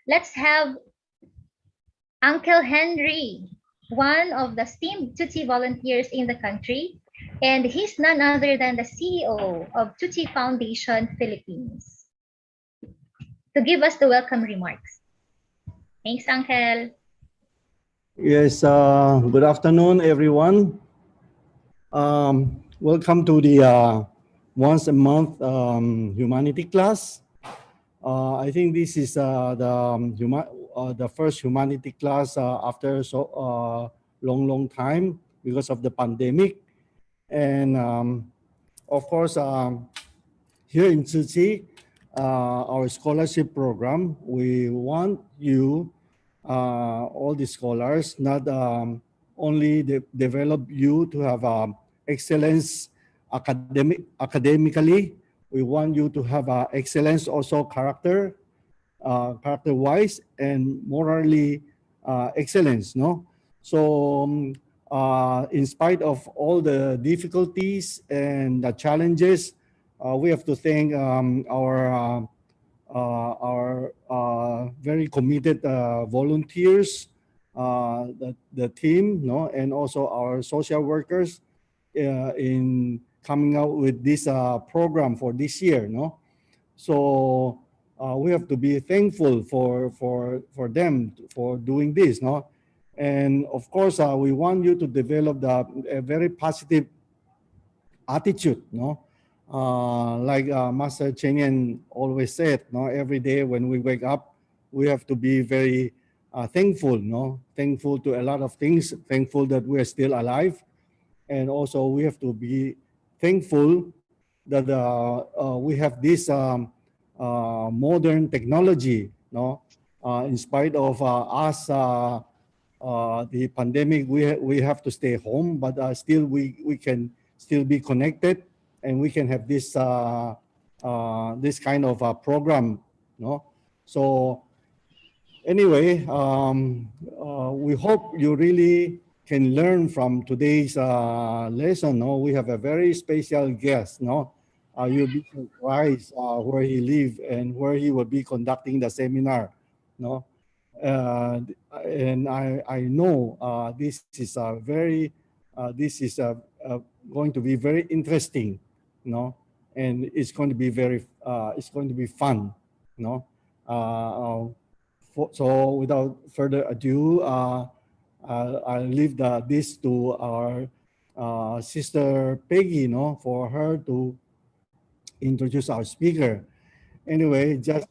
let's have Uncle Henry, one of the esteemed Tutsi volunteers in the country, and he's none other than the CEO of Tutsi Foundation Philippines, to give us the welcome remarks. Thanks, Uncle. Yes, good afternoon, everyone. Welcome to the once a month humanity class. I think this is the first humanity class after so long time because of the pandemic, and of course here in Tzu our scholarship program, we want you, all the scholars, not only develop you to have excellence academically. We want you to have excellence also character-wise and morally excellence. No, so in spite of all the difficulties and the challenges, we have to thank our very committed volunteers, the team, no, and also our social workers in coming out with this program for this year, no. So we have to be thankful for them for doing this, no. And of course, we want you to develop a very positive attitude, no. Like Master Chenyan always said, no, every day when we wake up, we have to be very thankful, no, thankful to a lot of things, thankful that we are still alive, and also we have to be thankful that we have this modern technology, no. In spite of us, the pandemic, we have to stay home, but still we can still be connected, and we can have this this kind of program, no. So anyway, we hope you really can learn from today's lesson. No, we have a very special guest. No, you'll be surprised where he lives and where he will be conducting the seminar. No, and I know this is a very going to be very interesting. No, and it's going to be it's going to be fun. No, so without further ado, I'll leave this to our sister Peggy, no, for her to introduce our speaker. Anyway, just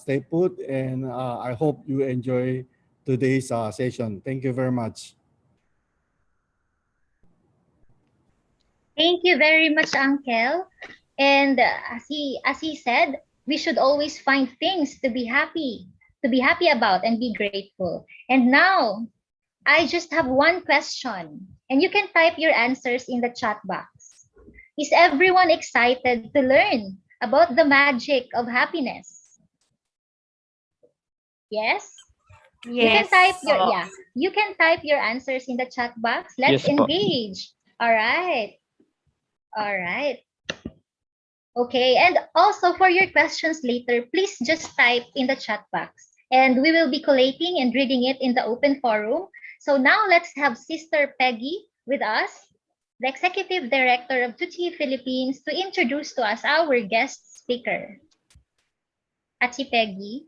stay put, and I hope you enjoy today's session. Thank you very much. Thank you very much, Uncle. And as he said, we should always find things to be happy about and be grateful. And now, I just have one question, and you can type your answers in the chat box. Is everyone excited to learn about the magic of happiness? Yes? Yes. You can type your answers in the chat box. Let's engage. All right. Okay, and also for your questions later, please just type in the chat box, and we will be collating and reading it in the open forum. So now let's have Sister Peggy with us, the Executive Director of Tutsi Philippines, to introduce to us our guest speaker. Ati Peggy.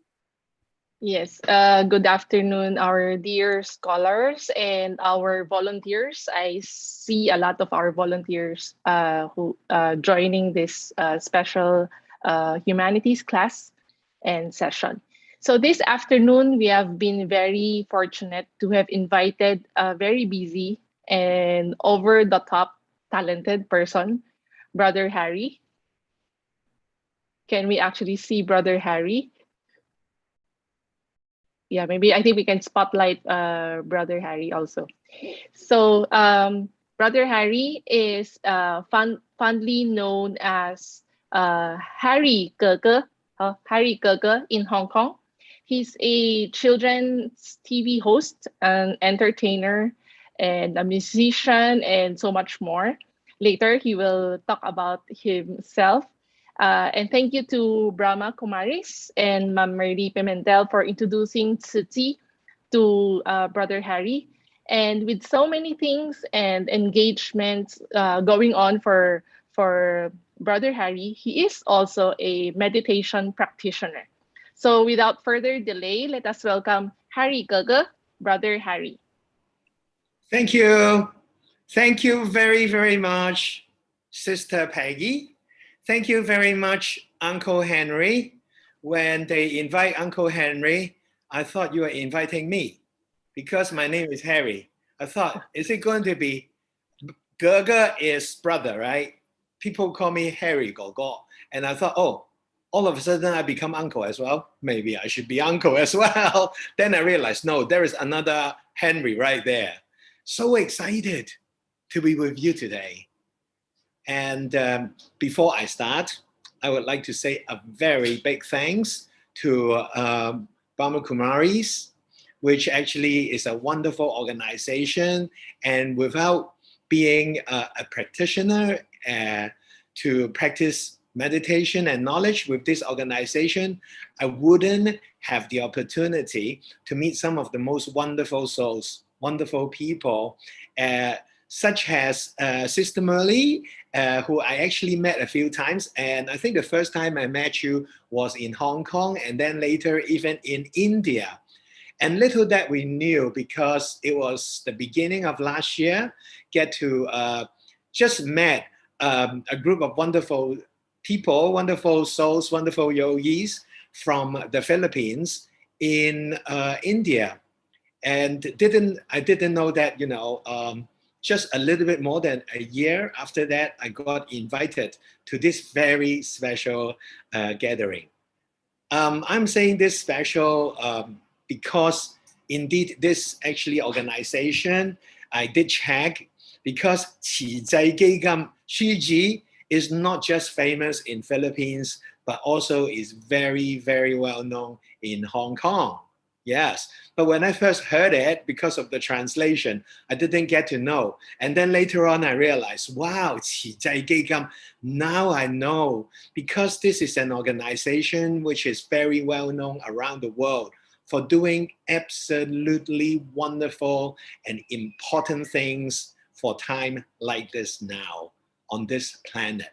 Yes, good afternoon, our dear scholars and our volunteers. I see a lot of our volunteers who joining this special humanities class and session. So this afternoon, we have been very fortunate to have invited a very busy and over-the-top talented person, Brother Harry. Can we actually see Brother Harry? Yeah, maybe I think we can spotlight Brother Harry also. So Brother Harry is fondly known as Harry Gege, Harry Gege in Hong Kong. He's a children's TV host, an entertainer, and a musician, and so much more. Later, he will talk about himself And thank you to Brahma Kumaris and Ma'am Marie Pimentel for introducing Tsuti to Brother Harry. And with so many things and engagements going on for Brother Harry, he is also a meditation practitioner. So without further delay, let us welcome Harry Gaga, Brother Harry. Thank you. Thank you very, very much, Sister Peggy. Thank you very much, Uncle Henry. When they invite Uncle Henry, I thought you were inviting me because my name is Harry. I thought, is it going to be Gerger is brother, right? People call me Harry Gogo. And I thought, oh, all of a sudden I become uncle as well. Maybe I should be uncle as well. Then I realized, no, there is another Henry right there. So excited to be with you today. And before I start, I would like to say a very big thanks to Brahma Kumaris, which actually is a wonderful organization. And without being a practitioner to practice meditation and knowledge with this organization, I wouldn't have the opportunity to meet some of the most wonderful souls, wonderful people, such as Sister Merle, who I actually met a few times. And I think the first time I met you was in Hong Kong, and then later even in India. And little that we knew, because it was the beginning of last year, get to just met a group of wonderful people, wonderful souls, wonderful yogis from the Philippines in India. And I didn't know that, just a little bit more than a year after that, I got invited to this very special gathering. I'm saying this special because indeed this actually organization, I did check, because Shiji is not just famous in Philippines, but also is very, very well known in Hong Kong. Yes, but when I first heard it, because of the translation, I didn't get to know. And then later on, I realized, wow, now I know, because this is an organization which is very well known around the world for doing absolutely wonderful and important things for time like this now on this planet.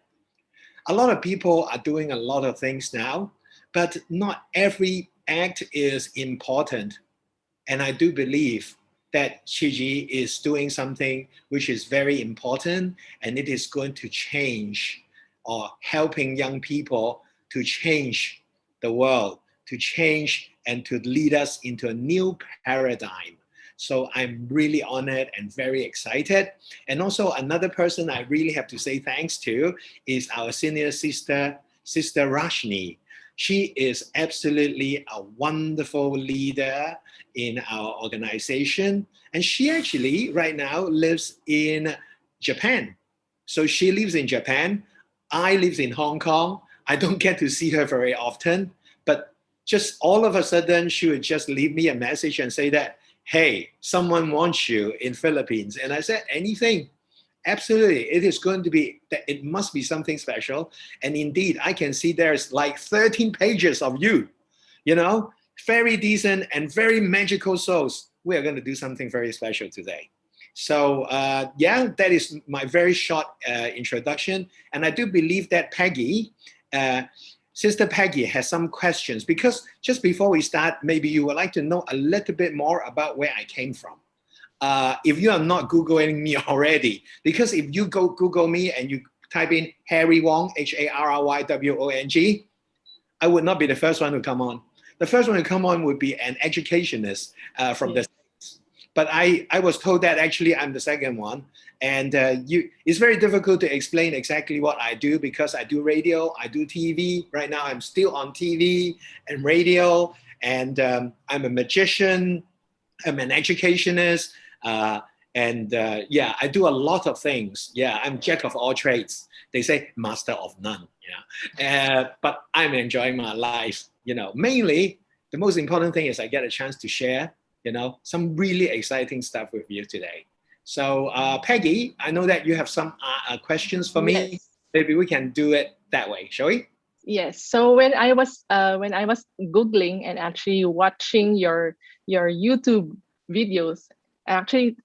A lot of people are doing a lot of things now, but not every act is important. And I do believe that Shiji is doing something which is very important, and it is going to change, or helping young people to change the world, to change and to lead us into a new paradigm. So I'm really honored and very excited. And also another person I really have to say thanks to is our senior sister, Sister Rashni. She is absolutely a wonderful leader in our organization. And she actually right now lives in Japan. So she lives in Japan. I live in Hong Kong. I don't get to see her very often, but just all of a sudden, she would just leave me a message and say that, hey, someone wants you in Philippines. And I said, anything. Absolutely, it is going to be, it must be something special. And indeed, I can see there's like 13 pages of you, very decent and very magical souls. We are going to do something very special today. So yeah, that is my very short introduction. And I do believe that Peggy, Sister Peggy has some questions, because just before we start, maybe you would like to know a little bit more about where I came from. If you are not Googling me already, because if you go Google me and you type in Harry Wong, HARRYWONG, I would not be the first one to come on. The first one to come on would be an educationist from the States. But I was told that actually I'm the second one. And it's very difficult to explain exactly what I do, because I do radio, I do TV. Right now I'm still on TV and radio, and I'm a magician, I'm an educationist, yeah, I do a lot of things. Yeah, I'm jack of all trades. They say master of none. But I'm enjoying my life. Mainly the most important thing is I get a chance to share, some really exciting stuff with you today. So Peggy, I know that you have some questions for me. Yes. Maybe we can do it that way, shall we? Yes. So when I was googling and actually watching your YouTube videos, I actually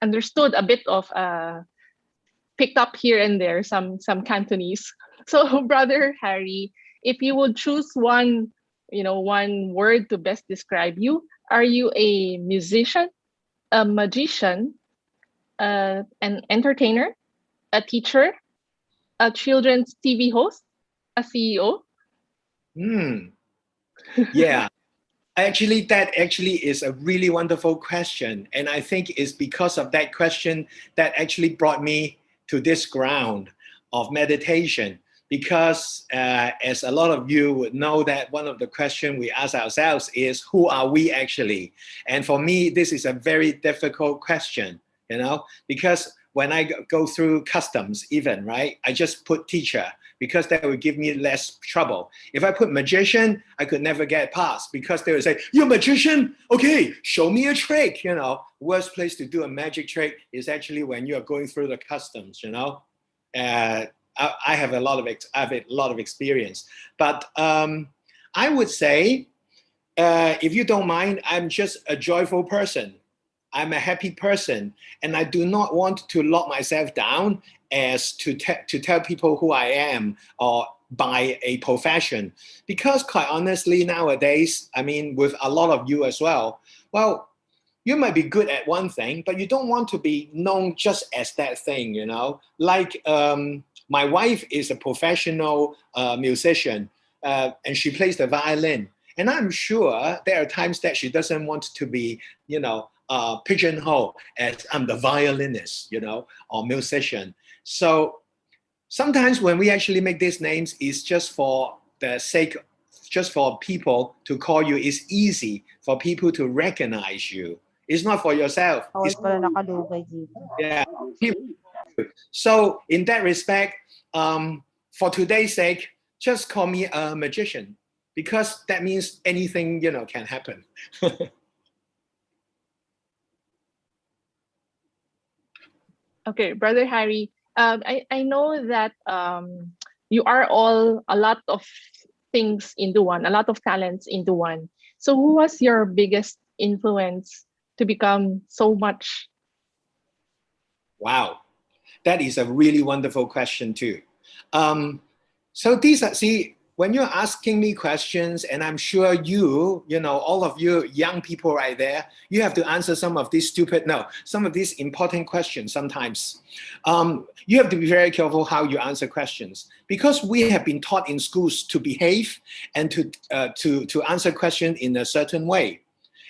understood a bit of picked up here and there some Cantonese. So brother Harry, if you would choose one word to best describe you, are you a musician, a magician, an entertainer, a teacher, a children's TV host, a CEO? Hmm. Yeah. Actually, that actually is a really wonderful question. And I think it's because of that question that actually brought me to this ground of meditation. Because as a lot of you would know that one of the questions we ask ourselves is, who are we actually? And for me, this is a very difficult question, because when I go through customs even, right, I just put teacher because that would give me less trouble. If I put magician, I could never get past because they would say, "You're a magician? Okay, show me a trick." Worst place to do a magic trick is actually when you're going through the customs. I have a lot of experience, but I would say, if you don't mind, I'm just a joyful person. I'm a happy person, and I do not want to lock myself down as to tell people who I am or by a profession. Because quite honestly, nowadays, I mean, with a lot of you as well, well, you might be good at one thing, but you don't want to be known just as that thing. Like my wife is a professional musician, and she plays the violin. And I'm sure there are times that she doesn't want to be, pigeonholed as I'm the violinist, or musician. So sometimes when we actually make these names, it's just for the sake, just for people to call you. It's easy for people to recognize you. It's not for yourself. Bawal It's, pala nakalugay dito. yeah. So in that respect, for today's sake, just call me a magician because that means anything can happen. Okay, brother Harry. I know that you are all a lot of things into one, a lot of talents into one. So who was your biggest influence to become so much? Wow, that is a really wonderful question too. Um, so these are, see, when you're asking me questions, and I'm sure all of you young people right there, you have to answer some of these important questions sometimes. You have to be very careful how you answer questions because we have been taught in schools to behave and to answer questions in a certain way.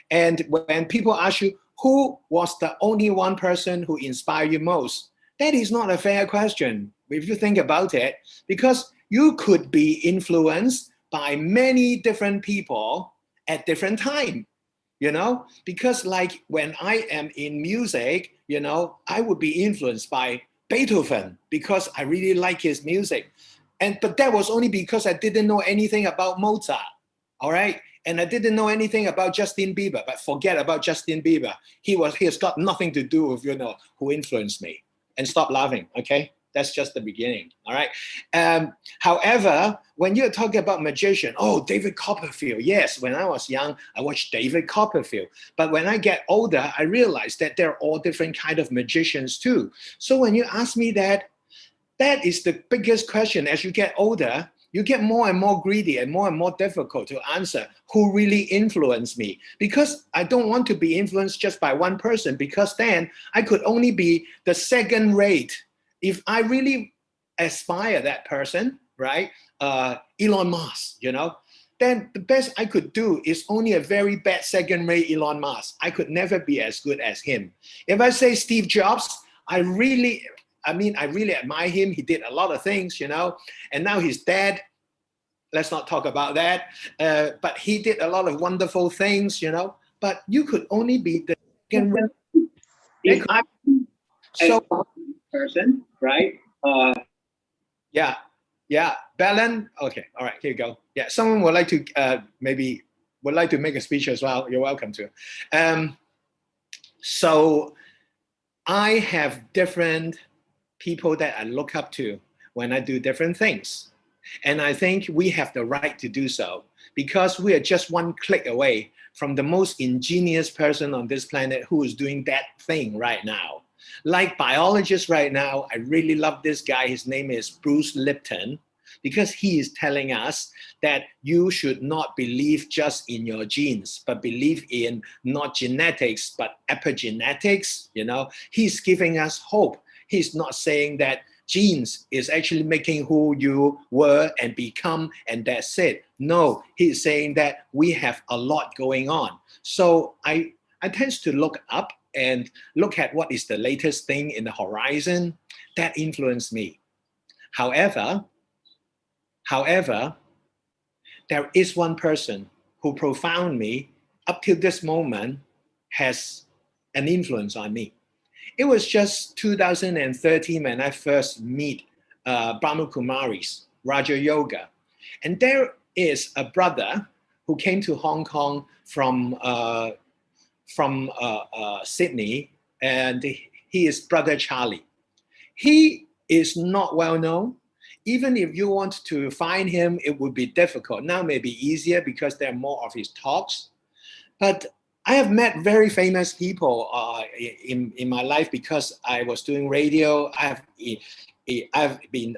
And when people ask you, who was the only one person who inspired you most? That is not a fair question if you think about it, because you could be influenced by many different people at different time. Because like when I am in music, I would be influenced by Beethoven because I really like his music. But that was only because I didn't know anything about Mozart. All right. And I didn't know anything about Justin Bieber, but forget about Justin Bieber. He has got nothing to do with, who influenced me. And stop laughing, okay? That's just the beginning, all right? However, when you're talking about magician, oh, David Copperfield. Yes, when I was young, I watched David Copperfield. But when I get older, I realized that there are all different kind of magicians too. So when you ask me that, that is the biggest question. As you get older, you get more and more greedy and more difficult to answer who really influenced me. Because I don't want to be influenced just by one person, because then I could only be the second rate. If I really aspire that person, right? Elon Musk, then the best I could do is only a very bad second rate Elon Musk. I could never be as good as him. If I say Steve Jobs, I really admire him. He did a lot of things, and now he's dead. Let's not talk about that. But he did a lot of wonderful things, But you could only be the second. If I so person, right? Yeah, yeah. Belen. Okay, all right. Here you go. Yeah, someone would like to maybe would like to make a speech as well. You're welcome to. So I have different people that I look up to when I do different things. And I think we have the right to do so because we are just one click away from the most ingenious person on this planet who is doing that thing right now. Like biologists right now, I really love this guy. His name is Bruce Lipton, because he is telling us that you should not believe just in your genes, but believe in not genetics, but epigenetics. You know, he's giving us hope. He's not saying that genes is actually making who you were and become, and that's it. No, he's saying that we have a lot going on. So I tend to look up and look at what is the latest thing in the horizon that influenced me. However, there is one person who profound me up till this moment has an influence on me. It was just 2013 when I first meet Brahma Kumaris, Raja Yoga. And there is a brother who came to Hong Kong from Sydney, and he is Brother Charlie. He is not well known. Even if you want to find him, it would be difficult. Now may be easier because there are more of his talks. But I have met very famous people in my life because I was doing radio. I've been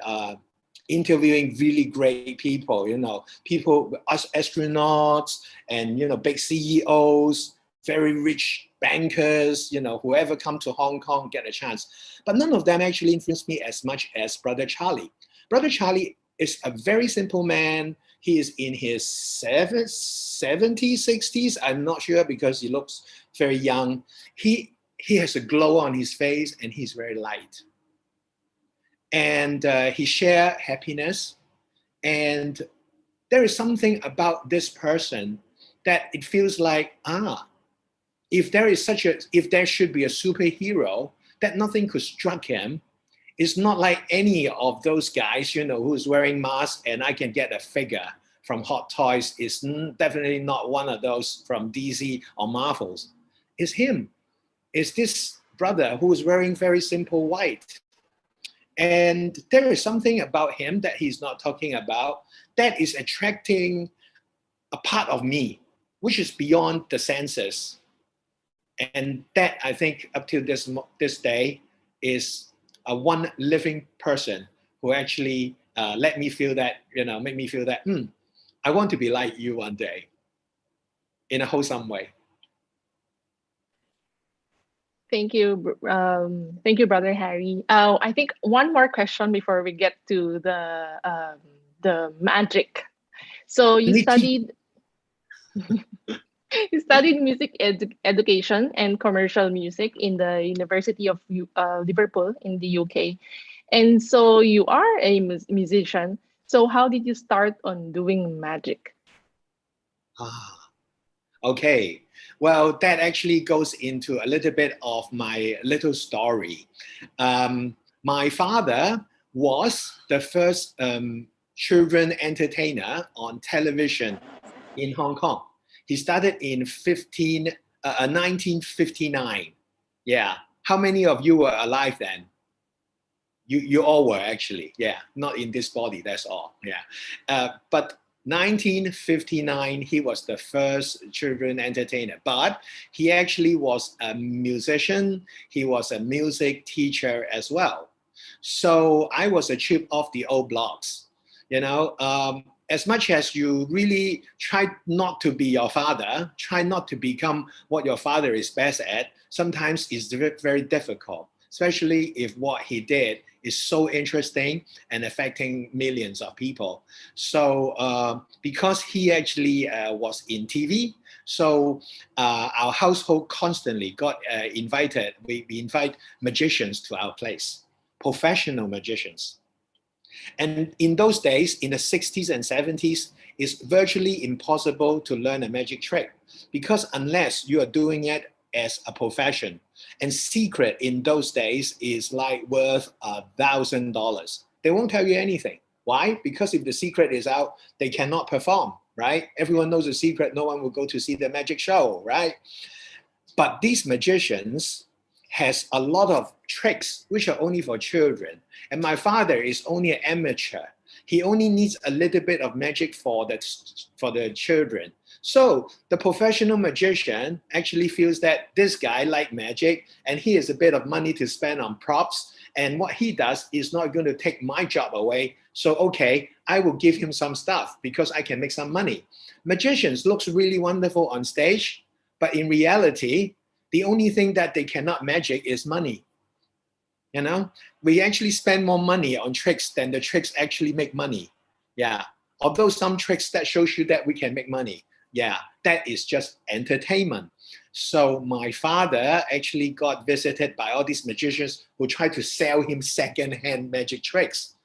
interviewing really great people, you know, people, us astronauts and, you know, big CEOs, very rich bankers, you know, whoever come to Hong Kong get a chance. But none of them actually influenced me as much as Brother Charlie. Brother Charlie is a very simple man. He is in his 70s, 60s. I'm not sure because he looks very young. He has a glow on his face and he's very light. And he shares happiness. And there is something about this person that it feels like, if there should be a superhero, that nothing could strike him. It's not like any of those guys, you know, who's wearing masks and I can get a figure from Hot Toys. It's definitely not one of those from DC or Marvels. It's him. It's this brother who is wearing very simple white. And there is something about him that he's not talking about that is attracting a part of me, which is beyond the senses. And that, I think, up to this day, is a one living person who actually let me feel that, you know, make me feel that, I want to be like you one day in a wholesome way. Thank you, Brother Harry. I think one more question before we get to the magic. So you studied you studied music education and commercial music in the University of Liverpool in the UK, and so you are a musician. So how did you start on doing magic? Okay. Well, that actually goes into a little bit of my little story. My father was the first children entertainer on television in Hong Kong. He started in 1959. Yeah. How many of you were alive then? You all were actually. Yeah. Not in this body, that's all. Yeah. But 1959, he was the first children entertainer, but he actually was a musician. He was a music teacher as well. So I was a chip of the old blocks, you know. As much as you really try not to be your father, try not to become what your father is best at, sometimes it's very difficult, especially if what he did is so interesting and affecting millions of people. So because he actually was in TV, so our household constantly got invited. We invite magicians to our place, professional magicians. And in those days, in the 60s and 70s, it's virtually impossible to learn a magic trick because unless you are doing it as a profession, and secret in those days is like worth $1,000. They won't tell you anything. Why? Because if the secret is out, they cannot perform, right? Everyone knows the secret. No one will go to see the magic show, right? But these magicians has a lot of tricks which are only for children. And my father is only an amateur. He only needs a little bit of magic for the children. So the professional magician actually feels that this guy like magic and he has a bit of money to spend on props. And what he does is not going to take my job away. So, okay, I will give him some stuff because I can make some money. Magicians looks really wonderful on stage, but in reality, the only thing that they cannot magic is money. You know, we actually spend more money on tricks than the tricks actually make money. Yeah. Although some tricks that shows you that we can make money. Yeah, that is just entertainment. So my father actually got visited by all these magicians who tried to sell him second-hand magic tricks.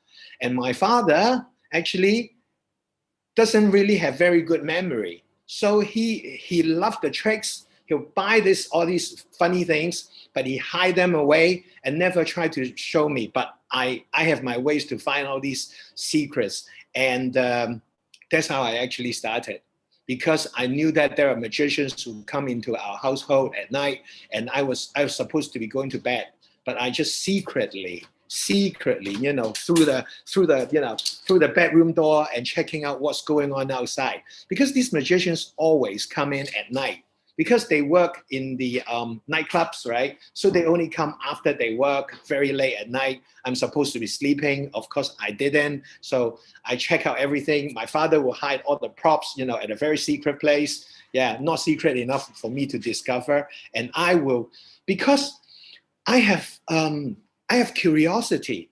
And my father actually doesn't really have very good memory. So he loved the tricks. He'll buy all these funny things, but he hide them away and never try to show me. But I have my ways to find all these secrets. And that's how I actually started. Because I knew that there are magicians who come into our household at night, and I was supposed to be going to bed, but I just secretly, you know, through the bedroom door and checking out what's going on outside. Because these magicians always come in at night. Because they work in the nightclubs, right? So they only come after they work very late at night. I'm supposed to be sleeping. Of course, I didn't. So I check out everything. My father will hide all the props, you know, at a very secret place. Yeah, not secret enough for me to discover. And I will, because I have curiosity,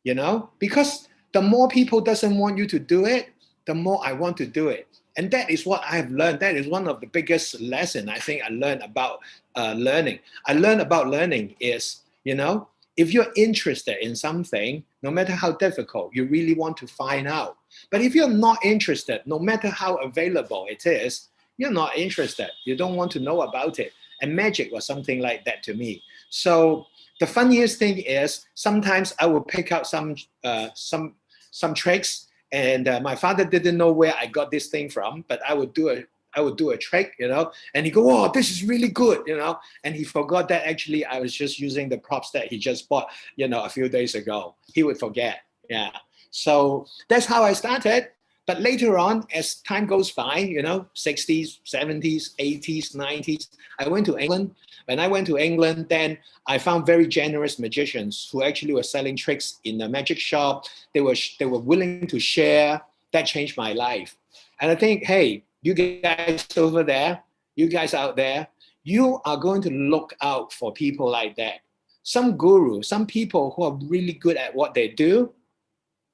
you know, because the more people doesn't want you to do it, the more I want to do it. And that is what I have learned. That is one of the biggest lessons I think I learned about learning. I learned about learning is, you know, if you're interested in something, no matter how difficult, you really want to find out. But if you're not interested, no matter how available it is, you're not interested. You don't want to know about it. And magic was something like that to me. So the funniest thing is sometimes I will pick out some tricks. And my father didn't know where I got this thing from, but I would do a trick, you know, and he go, "Oh, this is really good," you know, and he forgot that actually I was just using the props that he just bought, you know, a few days ago. He would forget, yeah. So that's how I started. But later on, as time goes by, you know, 60s, 70s, 80s, 90s, I went to England. When I went to England, then I found very generous magicians who actually were selling tricks in the magic shop. They were willing to share. That changed my life. And I think, hey, you guys over there, you guys out there, you are going to look out for people like that. Some guru, some people who are really good at what they do,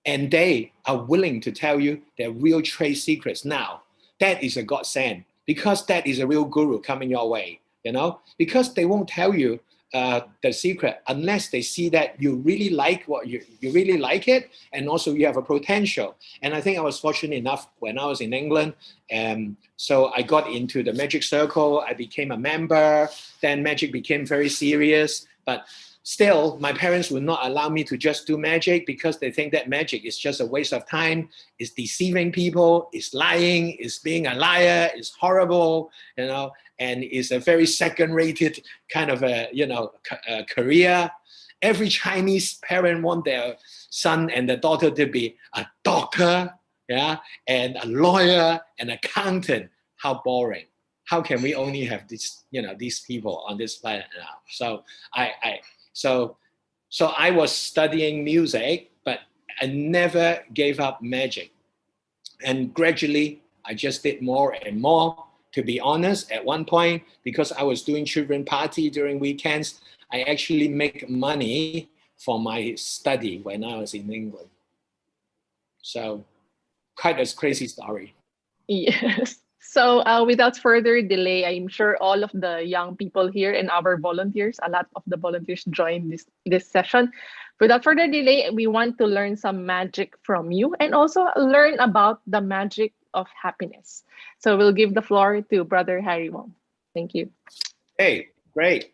and they are willing to tell you their real trade secrets. Now, that is a godsend, because that is a real guru coming your way, you know, because they won't tell you the secret unless they see that you really like what you really like it, and also you have a potential. And I think I was fortunate enough when I was in England, so I got into the magic circle. I became a member. Then magic became very serious, but still, my parents would not allow me to just do magic because they think that magic is just a waste of time, it's deceiving people, it's lying, it's being a liar, it's horrible, you know, and it's a very second-rated kind of a, you know, career. Every Chinese parent want their son and their daughter to be a doctor, yeah, and a lawyer, an accountant. How boring. How can we only have this, you know, these people on this planet now? So I was studying music, but I never gave up magic. And gradually, I just did more and more. To be honest, at one point, because I was doing children party during weekends, I actually make money for my study when I was in England. So quite a crazy story. Yes. So without further delay, I'm sure all of the young people here and our volunteers, a lot of the volunteers joined this session. Without further delay, we want to learn some magic from you and also learn about the magic of happiness. So we'll give the floor to Brother Harry Wong. Thank you. Hey, great.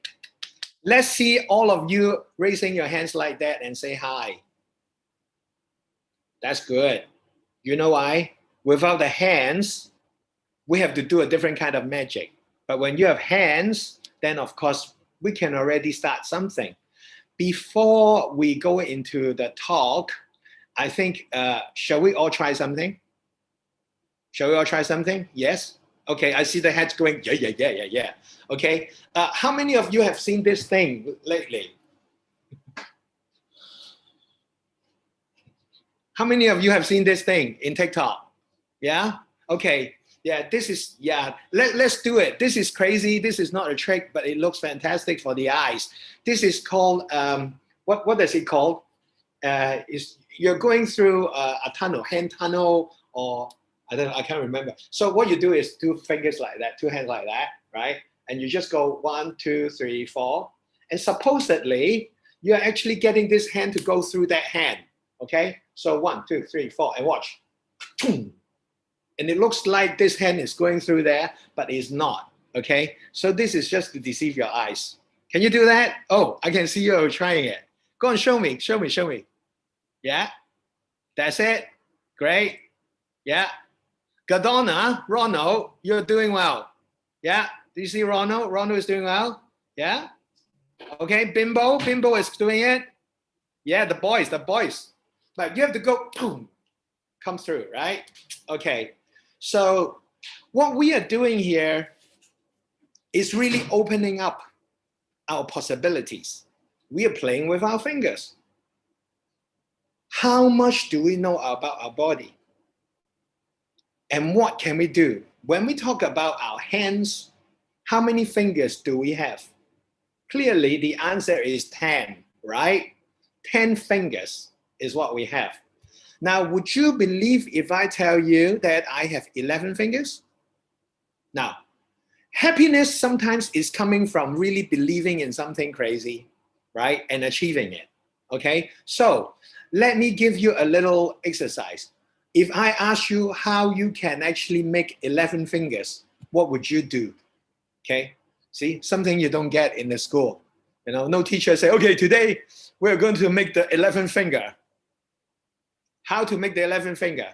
Let's see all of you raising your hands like that and say hi. That's good. You know why? Without the hands, we have to do a different kind of magic. But when you have hands, then of course, we can already start something. Before we go into the talk, I think, shall we all try something? Shall we all try something? Yes? Okay, I see the heads going, yeah, yeah, yeah, yeah, yeah. Okay, how many of you have seen this thing lately? How many of you have seen this thing in TikTok? Yeah? Okay, yeah, this is, yeah, let's do it. This is crazy. This is not a trick, but it looks fantastic for the eyes. This is called, what does it called? Is you're going through a tunnel, hand tunnel, or I don't know, I can't remember. So what you do is two fingers like that, two hands like that, right? And you just go 1, 2, 3, 4. And supposedly, you're actually getting this hand to go through that hand, okay? So 1, 2, 3, 4, and watch. And it looks like this hand is going through there, but it's not, okay? So this is just to deceive your eyes. Can you do that? Oh, I can see you trying it. Go and show me, show me, show me. Yeah, that's it. Great. Yeah. Gadona, Ronald, you're doing well. Yeah. Do you see Ronald? Ronald is doing well. Yeah. Okay. Bimbo, Bimbo is doing it. Yeah, the boys. But you have to go, boom, come through, right? Okay. So what we are doing here is really opening up our possibilities. We are playing with our fingers. How much do we know about our body? And what can we do? When we talk about our hands, how many fingers do we have? Clearly, the answer is 10, right? 10 fingers is what we have. Now, would you believe if I tell you that I have 11 fingers? Now, happiness sometimes is coming from really believing in something crazy, right? And achieving it, okay? So let me give you a little exercise. If I ask you how you can actually make 11 fingers, what would you do? Okay, see, something you don't get in the school. You know, no teacher say, okay, today we're going to make the 11th finger. How to make the 11th finger?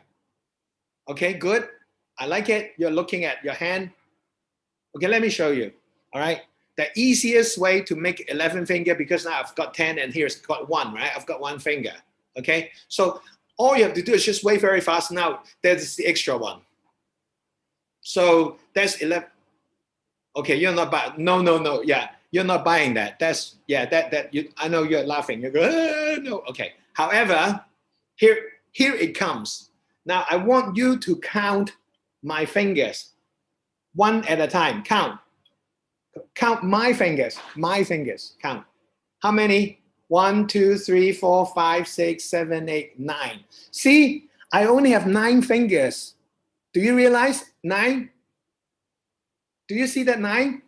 Okay, good. I like it. You're looking at your hand. Okay, let me show you. All right. The easiest way to make 11 finger, because now I've got 10 and here's got 1, right? I've got 1 finger. Okay, so all you have to do is just wave very fast. Now there's the extra one. So that's 11. Okay, you're not buying. No. Yeah, you're not buying that. That's, yeah, that you. I know you're laughing. You go, no. Okay. However, here it comes. Now I want you to count my fingers, one at a time. Count my fingers. My fingers. Count. How many? 1, 2, 3, 4, 5, 6, 7, 8, 9. See, I only have 9 fingers. Do you realize 9? Do you see that 9?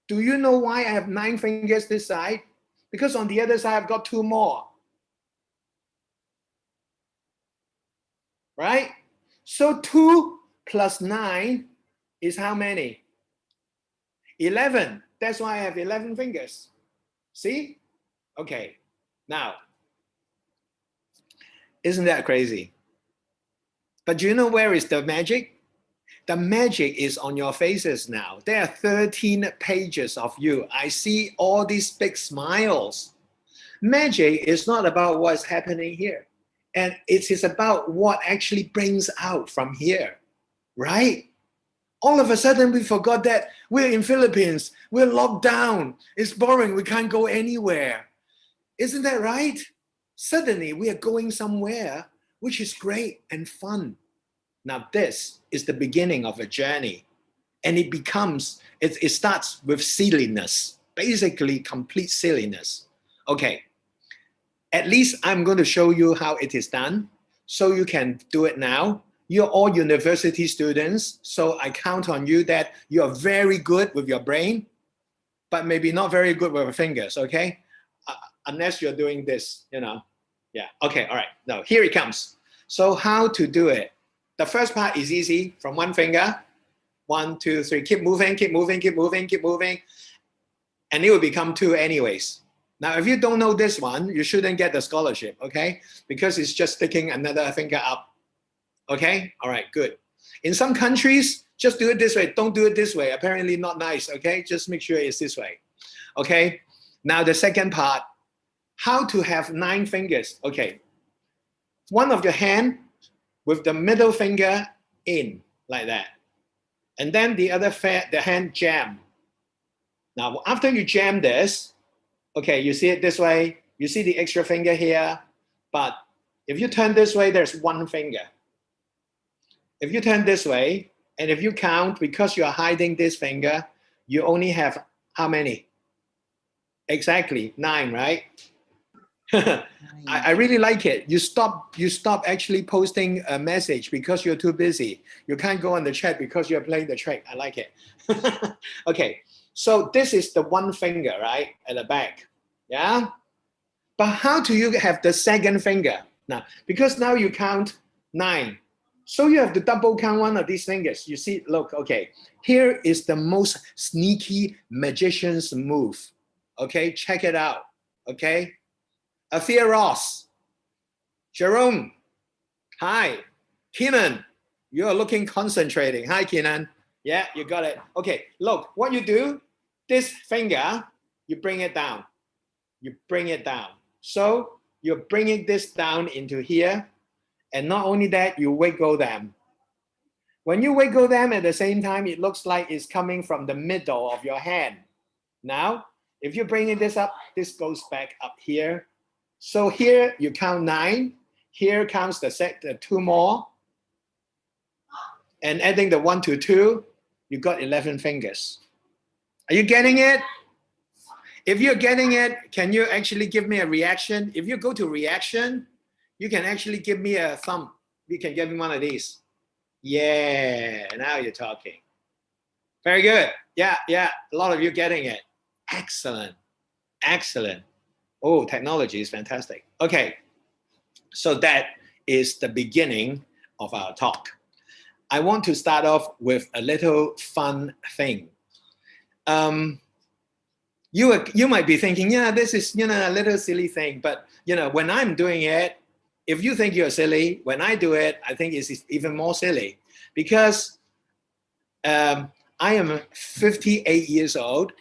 Do you know why I have 9 fingers this side? Because on the other side, I've got 2 more. Right? So 2 plus 9 is how many? 11. That's why I have 11 fingers. See? Okay. Now, isn't that crazy? But do you know where is the magic? The magic is on your faces now. There are 13 pages of you. I see all these big smiles. Magic is not about what's happening here. And it is about what actually brings out from here, right? All of a sudden, we forgot that we're in Philippines. We're locked down. It's boring. We can't go anywhere. Isn't that right? Suddenly, we are going somewhere, which is great and fun. Now, this is the beginning of a journey. And it starts with silliness, basically complete silliness. Okay, at least I'm going to show you how it is done so you can do it now. You're all university students, so I count on you that you are very good with your brain, but maybe not very good with your fingers, okay? Unless you're doing this, you know. Yeah, okay, all right. Now, here it comes. So how to do it? The first part is easy, from 1 finger. 1, 2, 3, keep moving, keep moving, keep moving, keep moving. And it will become 2 anyways. Now, if you don't know this one, you shouldn't get the scholarship, okay? Because it's just sticking another finger up. Okay? All right, good. In some countries, just do it this way. Don't do it this way. Apparently not nice, okay? Just make sure it's this way. Okay? Now, the second part, how to have 9 fingers. Okay. one of your hand with the middle finger in, like that. And then the other the hand jam. Now, after you jam this, okay, you see it this way, you see the extra finger here, but if you turn this way, there's one finger. If you turn this way, and if you count, because you are hiding this finger, you only have how many? Exactly, 9, right? I really like it. You stop actually posting a message because you're too busy. You can't go on the chat because you're playing the trick. I like it. Okay, so this is the one finger, right, at the back. Yeah? But how do you have the second finger? Now, because now you count 9. So you have to double count one of these fingers. You see, look, okay. Here is the most sneaky magician's move. Okay, check it out. Okay? Athea Ross, Jerome, hi. Kenan, you're looking concentrating. Hi, Kenan. Yeah, you got it. Okay, look, what you do, this finger, you bring it down. You bring it down. So you're bringing this down into here. And not only that, you wiggle them. When you wiggle them at the same time, it looks like it's coming from the middle of your hand. Now, if you're bringing this up, this goes back up here. So here you count 9. Here counts the 2 more. And adding the 1 to 2, you got 11 fingers. Are you getting it? If you're getting it, can you actually give me a reaction? If you go to reaction, you can actually give me a thumb. You can give me one of these. Yeah, now you're talking. Very good. Yeah, a lot of you getting it. Excellent, excellent. Oh, technology is fantastic. Okay, so that is the beginning of our talk. I want to start off with a little fun thing. You might be thinking, yeah, this is a little silly thing, but when I'm doing it, if you think you're silly, when I do it, I think it's even more silly, because I am 58 years old.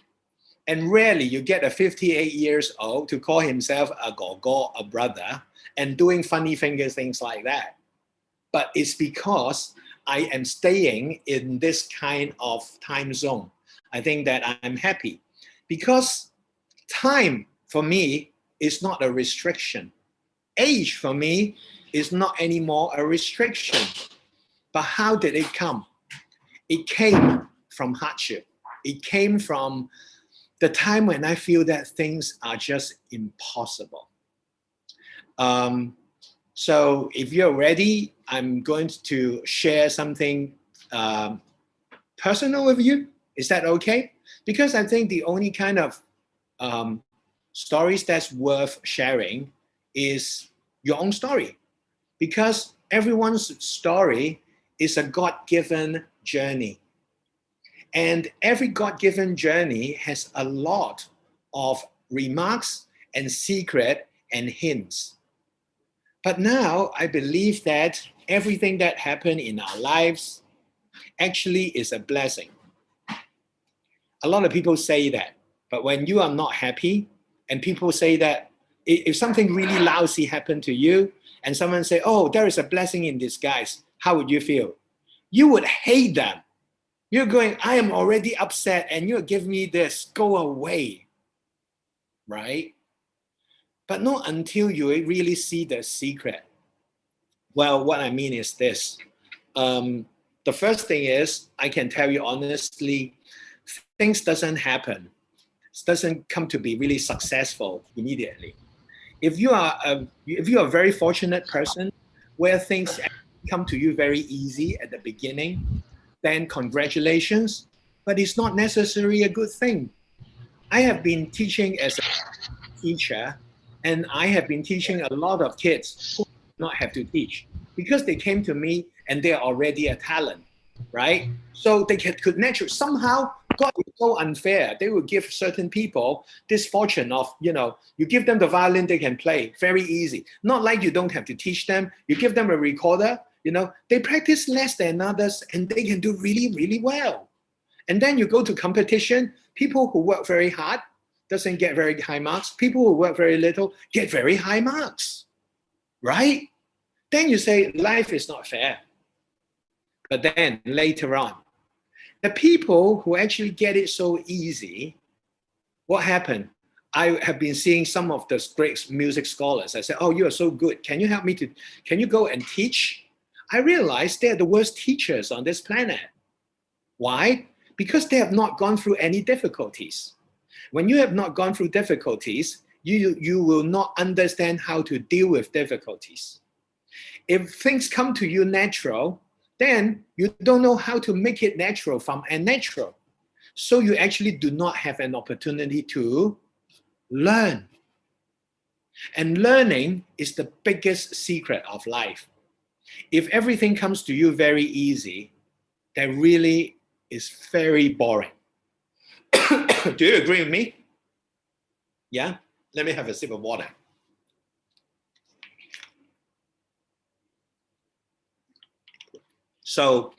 And rarely you get a 58 years old to call himself a gogo, a brother, and doing funny finger things like that. But it's because I am staying in this kind of time zone. I think that I'm happy because time for me is not a restriction. Age for me is not anymore a restriction. But how did it come? It came from hardship. It came from the time when I feel that things are just impossible. So if you're ready, I'm going to share something personal with you. Is that okay? Because I think the only kind of stories that's worth sharing is your own story. Because everyone's story is a God-given journey. And every God-given journey has a lot of remarks and secret and hints. But now I believe that everything that happened in our lives actually is a blessing. A lot of people say that, but when you are not happy and people say that, if something really lousy happened to you and someone say, oh, there is a blessing in disguise, how would you feel? You would hate them. You're going, I am already upset and you're giving me this, go away, right? But not until you really see the secret. Well, what I mean is this. The first thing is, I can tell you honestly, things doesn't happen. It doesn't come to be really successful immediately. If you are a very fortunate person where things come to you very easy at the beginning, then congratulations, but it's not necessarily a good thing. I have been teaching as a teacher, and I have been teaching a lot of kids who do not have to teach because they came to me and they're already a talent, right? So they could naturally, somehow, God is so unfair. They will give certain people this fortune of, you give them the violin, they can play very easy. Not like you don't have to teach them. You give them a recorder, they practice less than others and they can do really, really well. And then you go to competition, people who work very hard doesn't get very high marks. People who work very little get very high marks, right? then you say life is not fair. But then later on, the people who actually get it so easy, what happened? I have been seeing some of the great music scholars. I said, oh, you are so good. Can you go and teach? I realized they're the worst teachers on this planet. Why? Because they have not gone through any difficulties. When you have not gone through difficulties, you will not understand how to deal with difficulties. If things come to you natural, then you don't know how to make it natural from unnatural. So you actually do not have an opportunity to learn. And learning is the biggest secret of life. If everything comes to you very easy, that really is very boring. Do you agree with me? Yeah? Let me have a sip of water. So,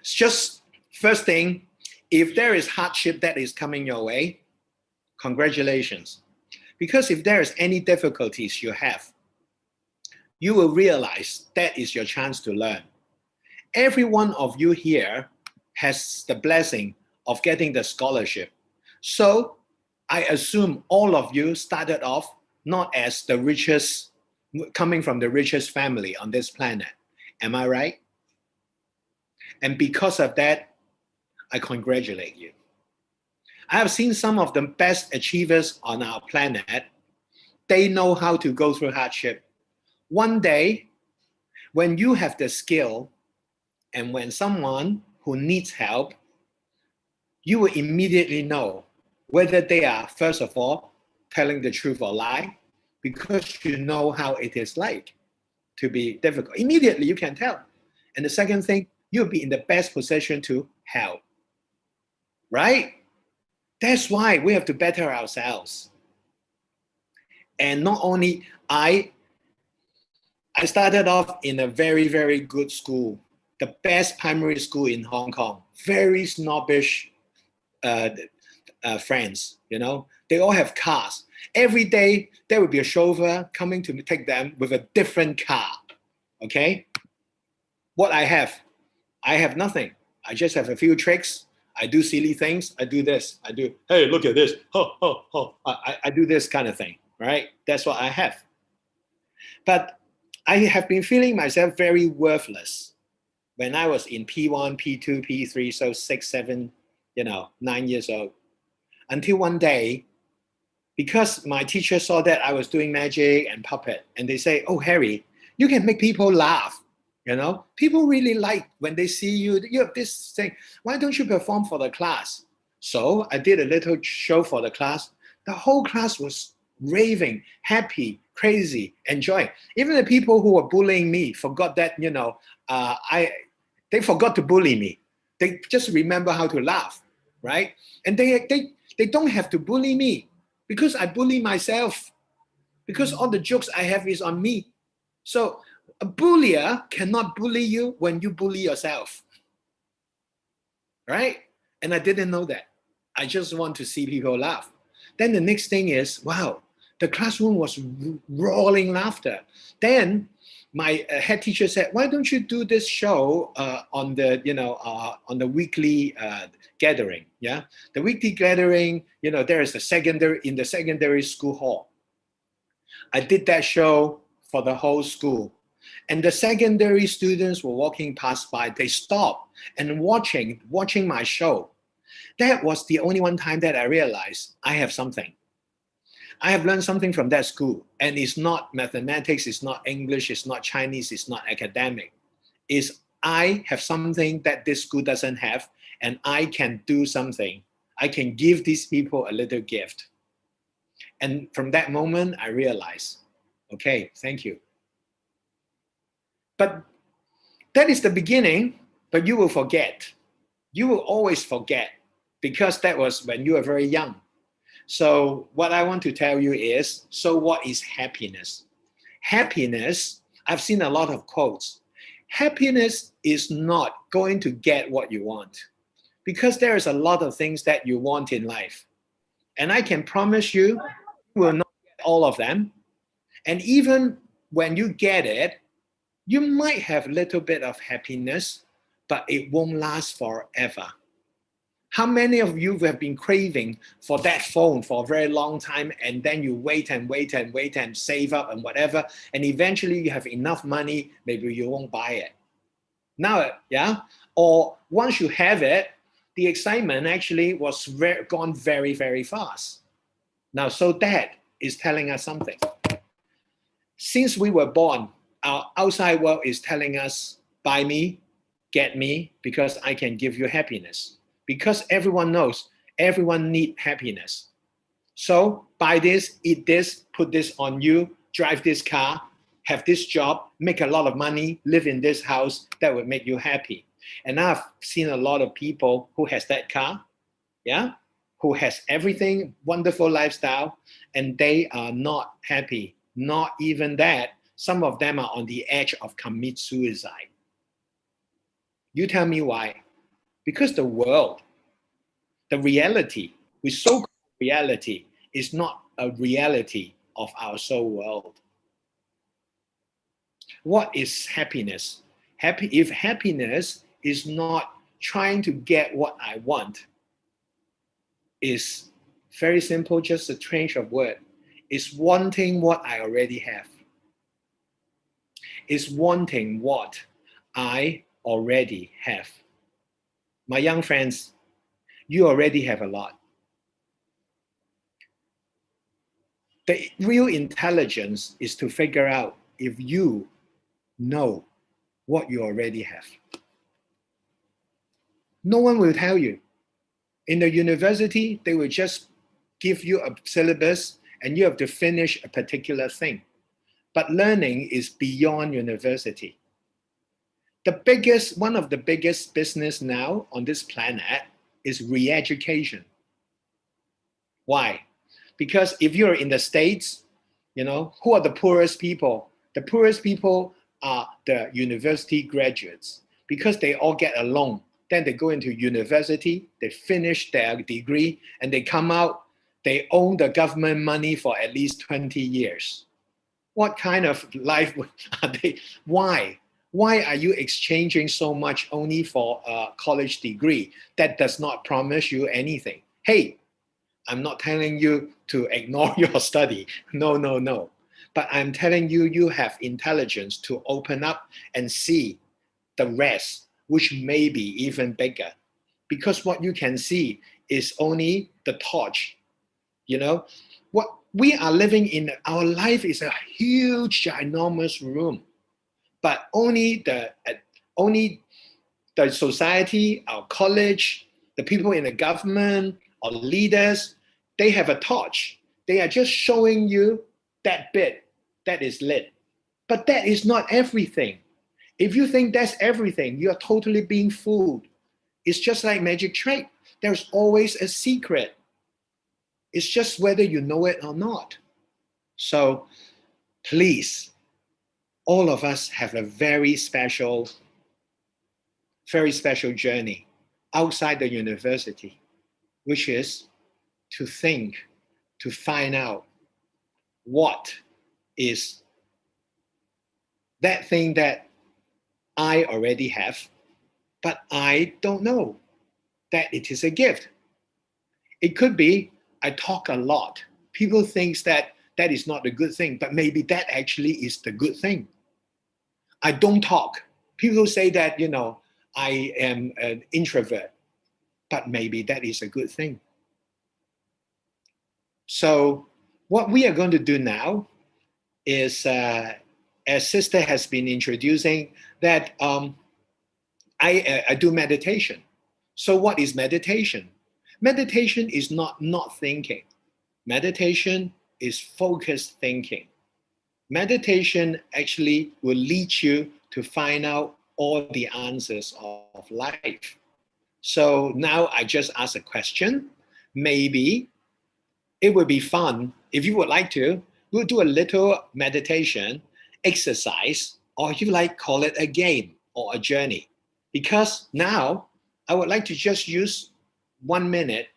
just first thing, if there is hardship that is coming your way, congratulations. Because if there is any difficulties you have, you will realize that is your chance to learn. Every one of you here has the blessing of getting the scholarship. So I assume all of you started off not as the richest, coming from the richest family on this planet. Am I right? And because of that, I congratulate you. I have seen some of the best achievers on our planet. They know how to go through hardship. One day, when you have the skill, and when someone who needs help, you will immediately know whether they are, first of all, telling the truth or lie, because you know how it is like to be difficult. Immediately you can tell. And the second thing, you'll be in the best position to help. Right? That's why we have to better ourselves. And not only I started off in a very, very good school, the best primary school in Hong Kong. Very snobbish friends, you know. They all have cars. Every day there will be a chauffeur coming to take them with a different car. Okay? What I have nothing. I just have a few tricks. I do silly things. I do this. I do, hey, look at this. I do this kind of thing, right? That's what I have. But I have been feeling myself very worthless when I was in P1, P2, P3, so 6, 7, 9 years old. Until one day, because my teacher saw that I was doing magic and puppet, and they say, oh, Harry, you can make people laugh. People really like when they see you have this thing. Why don't you perform for the class? So I did a little show for the class. The whole class was raving, happy, crazy, enjoying. Even the people who were bullying me forgot that, they forgot to bully me. They just remember how to laugh, right? And they don't have to bully me because I bully myself, because all the jokes I have is on me. So a bullier cannot bully you when you bully yourself, right? And I didn't know that. I just want to see people laugh. Then the next thing is, wow, the classroom was roaring laughter. Then my head teacher said, why don't you do this show on the weekly gathering? Yeah, the weekly gathering, there is in the secondary school hall. I did that show for the whole school. And the secondary students were walking past by. They stopped and watching my show. That was the only one time that I realized I have something. I have learned something from that school. And it's not mathematics, it's not English, it's not Chinese, it's not academic. It's I have something that this school doesn't have, and I can do something. I can give these people a little gift. And from that moment, I realized, okay, thank you. But that is the beginning, but you will forget. You will always forget because that was when you were very young. So what I want to tell you is, so what is happiness? Happiness, I've seen a lot of quotes. Happiness is not going to get what you want because there is a lot of things that you want in life. And I can promise you, you will not get all of them. And even when you get it, you might have a little bit of happiness, but it won't last forever. How many of you have been craving for that phone for a very long time, and then you wait and wait and wait and save up and whatever, and eventually you have enough money, maybe you won't buy it. Now, yeah? Or once you have it, the excitement actually was gone very, very fast. Now, so that is telling us something. Since we were born, our outside world is telling us, buy me, get me, because I can give you happiness. Because everyone knows, everyone needs happiness. So buy this, eat this, put this on you, drive this car, have this job, make a lot of money, live in this house, that would make you happy. And I've seen a lot of people who has that car, yeah, who has everything, wonderful lifestyle, and they are not happy. Not even that. Some of them are on the edge of commit suicide. You tell me why? Because the world, the reality, we so-called reality, is not a reality of our soul world. What is happiness? If happiness is not trying to get what I want, is very simple, just a change of word. It's wanting what I already have. It's wanting what I already have. My young friends, you already have a lot. The real intelligence is to figure out if you know what you already have. No one will tell you. In the university, they will just give you a syllabus and you have to finish a particular thing. But learning is beyond university. One of the biggest business now on this planet is re-education. Why? Because if you're in the States, who are the poorest people? The poorest people are the university graduates because they all get a loan. Then they go into university, they finish their degree, and they come out, they own the government money for at least 20 years. What kind of life are they? Why? Why are you exchanging so much only for a college degree that does not promise you anything? Hey, I'm not telling you to ignore your study. No. But I'm telling you, you have intelligence to open up and see the rest, which may be even bigger. Because what you can see is only the torch. What we are living in, our life is a huge, ginormous room. But only the society, our college, the people in the government or leaders, they have a torch. They are just showing you that bit that is lit. But that is not everything. If you think that's everything, you are totally being fooled. It's just like magic trick. There's always a secret. It's just whether you know it or not. So please, all of us have a very special journey outside the university, which is to think, to find out what is that thing that I already have, but I don't know that it is a gift. It could be I talk a lot. People think that is not a good thing, but maybe that actually is the good thing. I don't talk. People say that, I am an introvert, but maybe that is a good thing. So what we are going to do now is, as Sister has been introducing, that I do meditation. So what is meditation? Meditation is not thinking. Meditation is focused thinking. Meditation actually will lead you to find out all the answers of life. So now I just ask a question. Maybe it would be fun if you would like to. We'll do a little meditation exercise, or if you like, call it a game or a journey. Because now I would like to just use 1 minute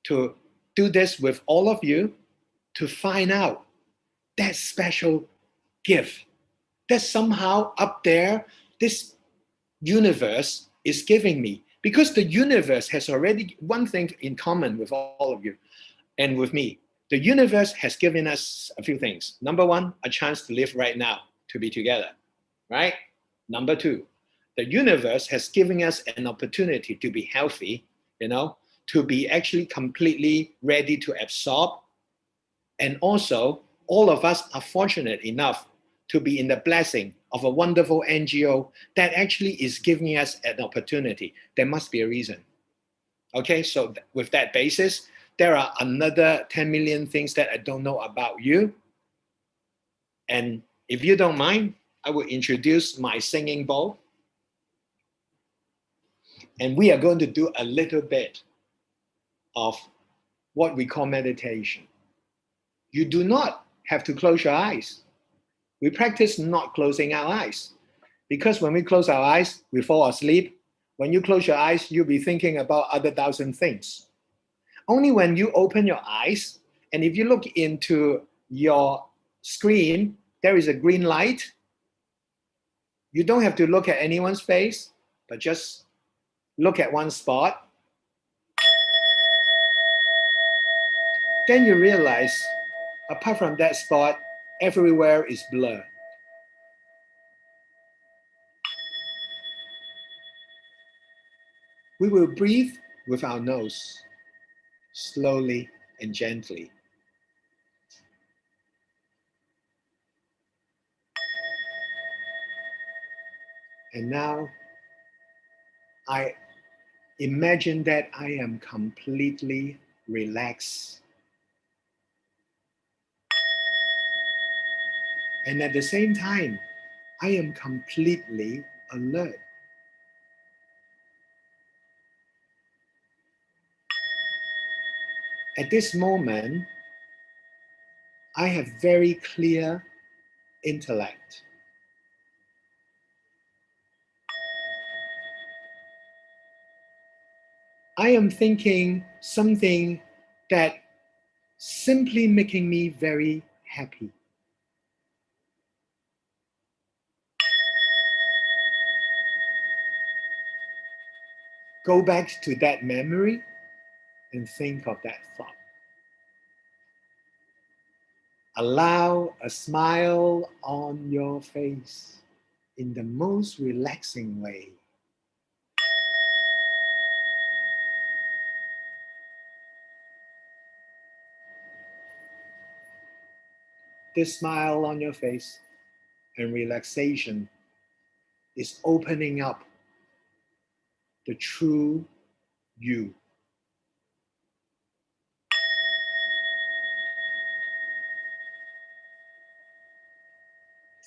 to do this with all of you to find out that special gift that somehow up there, this universe is giving me. Because the universe has already one thing in common with all of you and with me. The universe has given us a few things. Number one, a chance to live right now, to be together, right? Number two, the universe has given us an opportunity to be healthy, to be actually completely ready to absorb. And also, all of us are fortunate enough to be in the blessing of a wonderful NGO that actually is giving us an opportunity. There must be a reason. Okay, so with that basis, there are another 10 million things that I don't know about you. And if you don't mind, I will introduce my singing bowl. And we are going to do a little bit of what we call meditation. You do not have to close your eyes. We practice not closing our eyes. Because when we close our eyes, we fall asleep. When you close your eyes, you'll be thinking about other thousand things. Only when you open your eyes, and if you look into your screen, there is a green light. You don't have to look at anyone's face, but just look at one spot. Then you realize, apart from that spot, everywhere is blur. We will breathe with our nose, slowly and gently. And now I imagine that I am completely relaxed. And at the same time, I am completely alert. At this moment, I have very clear intellect. I am thinking something that simply making me very happy. Go back to that memory and think of that thought. Allow a smile on your face in the most relaxing way. This smile on your face and relaxation is opening up the true you.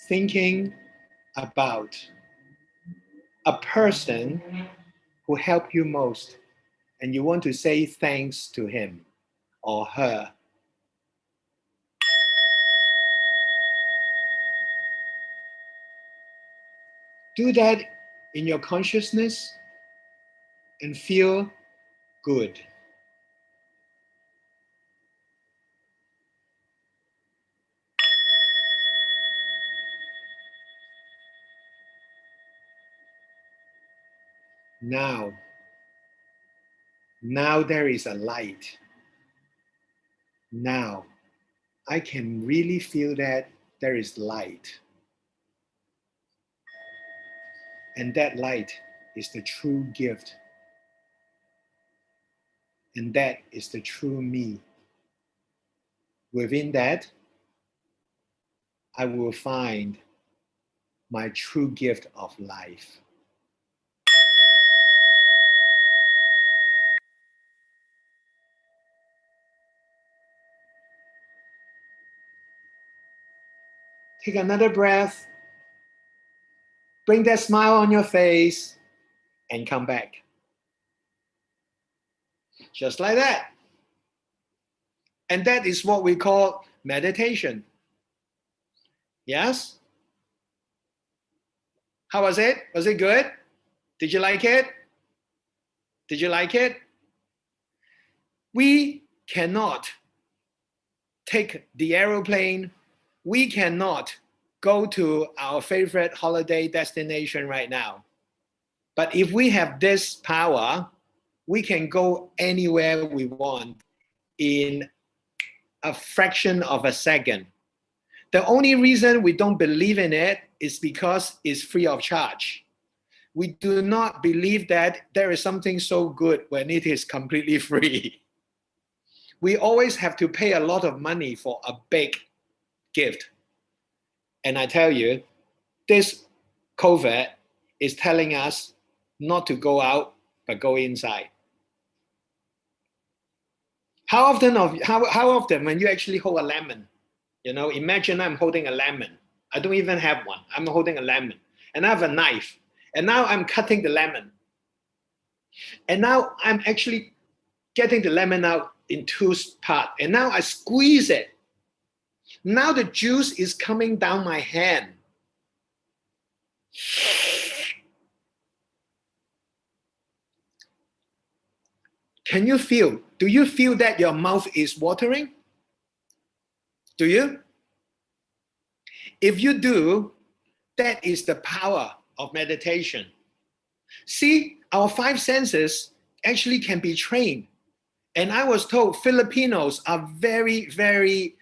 Thinking about a person who helped you most and you want to say thanks to him or her. Do that in your consciousness and feel good. Now there is a light. Now I can really feel that there is light. And that light is the true gift. And that is the true me. Within that, I will find my true gift of life. Take another breath. Bring that smile on your face and come back. Just like that. And that is what we call meditation. Yes? How was it? Was it good? Did you like it? Did you like it? We cannot take the aeroplane. We cannot go to our favorite holiday destination right now. But if we have this power, we can go anywhere we want in a fraction of a second. The only reason we don't believe in it is because it's free of charge. We do not believe that there is something so good when it is completely free. We always have to pay a lot of money for a big gift. And I tell you, this COVID is telling us not to go out, but go inside. How often when you actually hold a lemon, imagine I'm holding a lemon. I don't even have one. I'm holding a lemon. And I have a knife. And now I'm cutting the lemon. And now I'm actually getting the lemon out in two parts. And now I squeeze it. Now the juice is coming down my hand. Can you feel? Do you feel that your mouth is watering? Do you? If you do, that is the power of meditation. See, our five senses actually can be trained. And I was told Filipinos are very, very,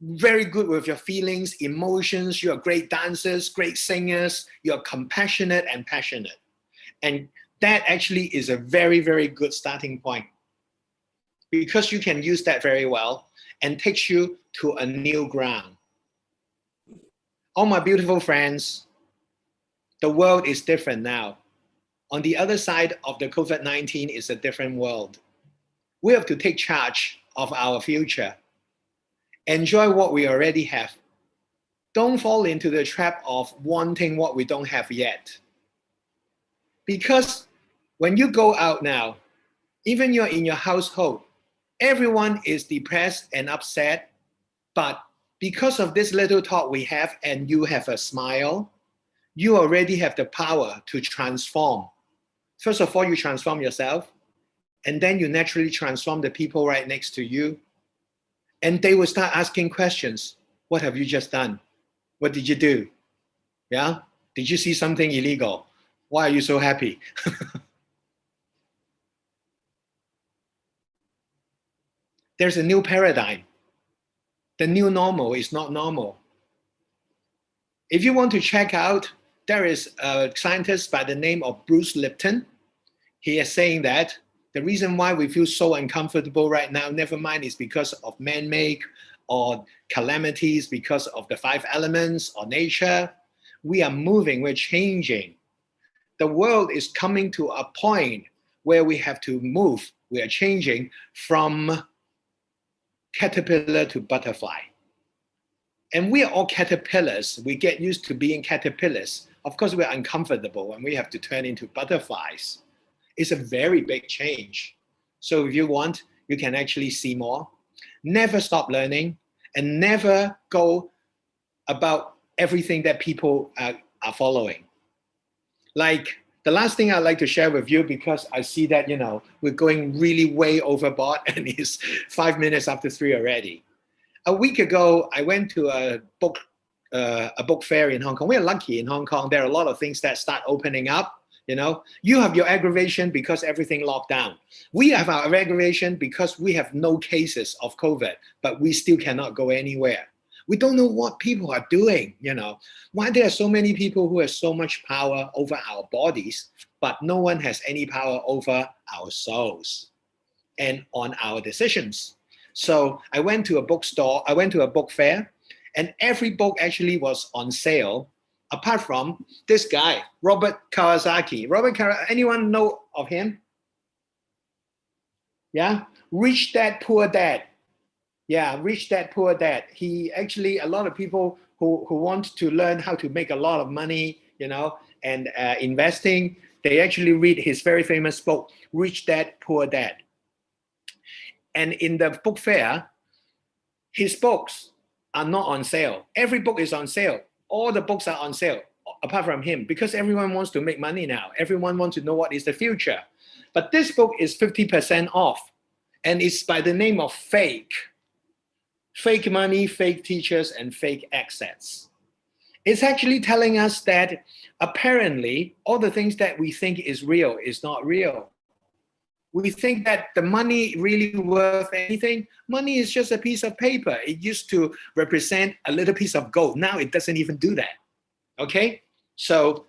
very good with your feelings, emotions. You are great dancers, great singers. You're compassionate and passionate. And that actually is a very, very good starting point, because you can use that very well and takes you to a new ground. All my beautiful friends, the world is different now. On the other side of the COVID-19 is a different world. We have to take charge of our future. Enjoy what we already have. Don't fall into the trap of wanting what we don't have yet. Because when you go out now, even you're in your household, everyone is depressed and upset, but because of this little talk we have and you have a smile, you already have the power to transform. First of all, you transform yourself, and then you naturally transform the people right next to you. And they will start asking questions. What have you just done? What did you do? Yeah? Did you see something illegal? Why are you so happy? There's a new paradigm. The new normal is not normal. If you want to check out, there is a scientist by the name of Bruce Lipton. He is saying that the reason why we feel so uncomfortable right now, never mind, is because of man-made or calamities, because of the five elements or nature. We are moving, we're changing. The world is coming to a point where we have to move. We are changing from caterpillar to butterfly. And we are all caterpillars. We get used to being caterpillars. Of course, we're uncomfortable when we have to turn into butterflies. It's a very big change. So if you want, you can actually see more. Never stop learning, and never go about everything that people are following. Like the last thing I'd like to share with you, because I see that, we're going really way overboard and it's 5 minutes after 3 already. A week ago, I went to a book fair in Hong Kong. We're lucky in Hong Kong. There are a lot of things that start opening up. You have your aggravation because everything locked down. We have our aggravation because we have no cases of COVID, but we still cannot go anywhere. We don't know what people are doing, Why there are so many people who have so much power over our bodies, but no one has any power over our souls and on our decisions. So I went to a bookstore, I went to a book fair, and every book actually was on sale, apart from this guy, Robert Kiyosaki. Anyone know of him? Yeah? Rich Dad, Poor Dad. Yeah, Rich Dad, Poor Dad. He actually, a lot of people who want to learn how to make a lot of money, and investing, they actually read his very famous book, Rich Dad, Poor Dad. And in the book fair, his books are not on sale. Every book is on sale. All the books are on sale, apart from him, because everyone wants to make money now. Everyone wants to know what is the future. But this book is 50% off, and it's by the name of Fake. fake money, fake teachers, and fake assets. It's actually telling us that apparently all the things that we think is real is not real. We think that the money really worth anything. Money is just a piece of paper. It used to represent a little piece of gold. Now it doesn't even do that. Okay? So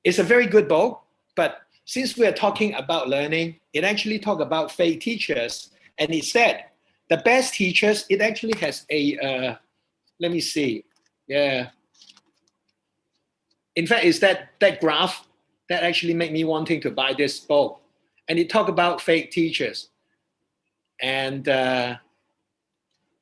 it's a very good book, but since we are talking about learning, it actually talk about fake teachers. And it said the best teachers, it actually has a, let me see. Yeah. In fact, it's that graph that actually made me wanting to buy this book. And it talk about fake teachers. And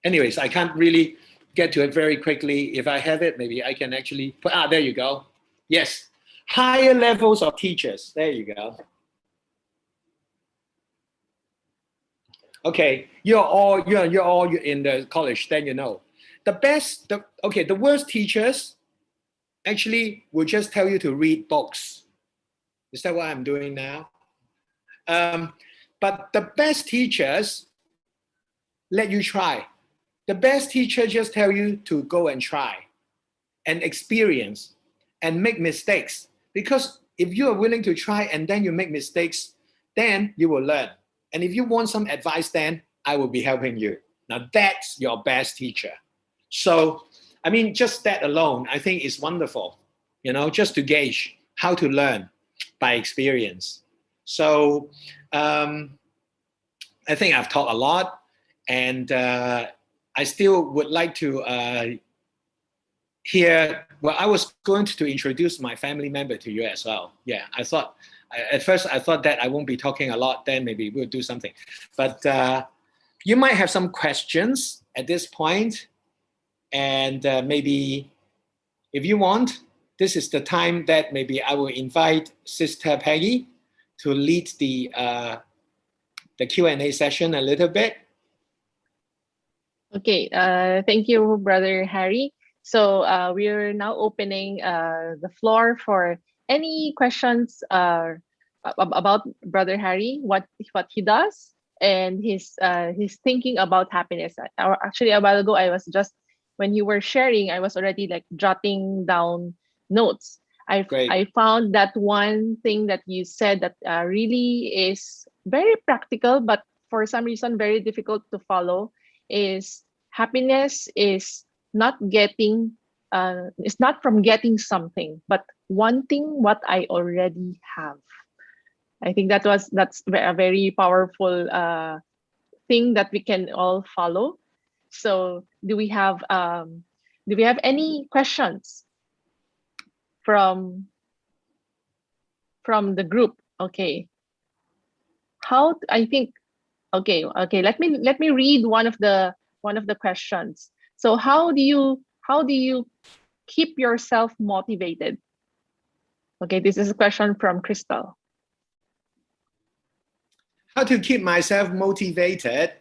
anyways, I can't really get to it very quickly. If I have it, maybe I can actually put, there you go. Yes, higher levels of teachers. There you go. Okay, you're all in the college, then you know. The worst teachers actually will just tell you to read books. Is that what I'm doing now? But the best teachers let you try. The best teacher just tell you to go and try and experience and make mistakes. Because if you are willing to try and then you make mistakes, then you will learn. And if you want some advice, then I will be helping you. Now that's your best teacher. So, I mean, just that alone, I think is wonderful, just to gauge how to learn by experience. So I think I've taught a lot, and I still would like to hear, well, I was going to introduce my family member to you as well. Yeah, at first I thought that I won't be talking a lot, then maybe we'll do something. But you might have some questions at this point, and maybe if you want, this is the time that maybe I will invite Sister Peggy to lead the Q&A session a little bit. Okay, thank you, Brother Harry. So we're now opening the floor for any questions about Brother Harry, what he does, and his thinking about happiness. Actually, a while ago, when you were sharing, I was already like jotting down notes. I found that one thing that you said that really is very practical, but for some reason very difficult to follow, is happiness is not it's not from getting something, but wanting what I already have. I think that's a very powerful thing that we can all follow. So do we have any questions from the group? Okay. Okay, let me read one of the questions. So how do you keep yourself motivated? Okay, this is a question from Crystal. How to keep myself motivated?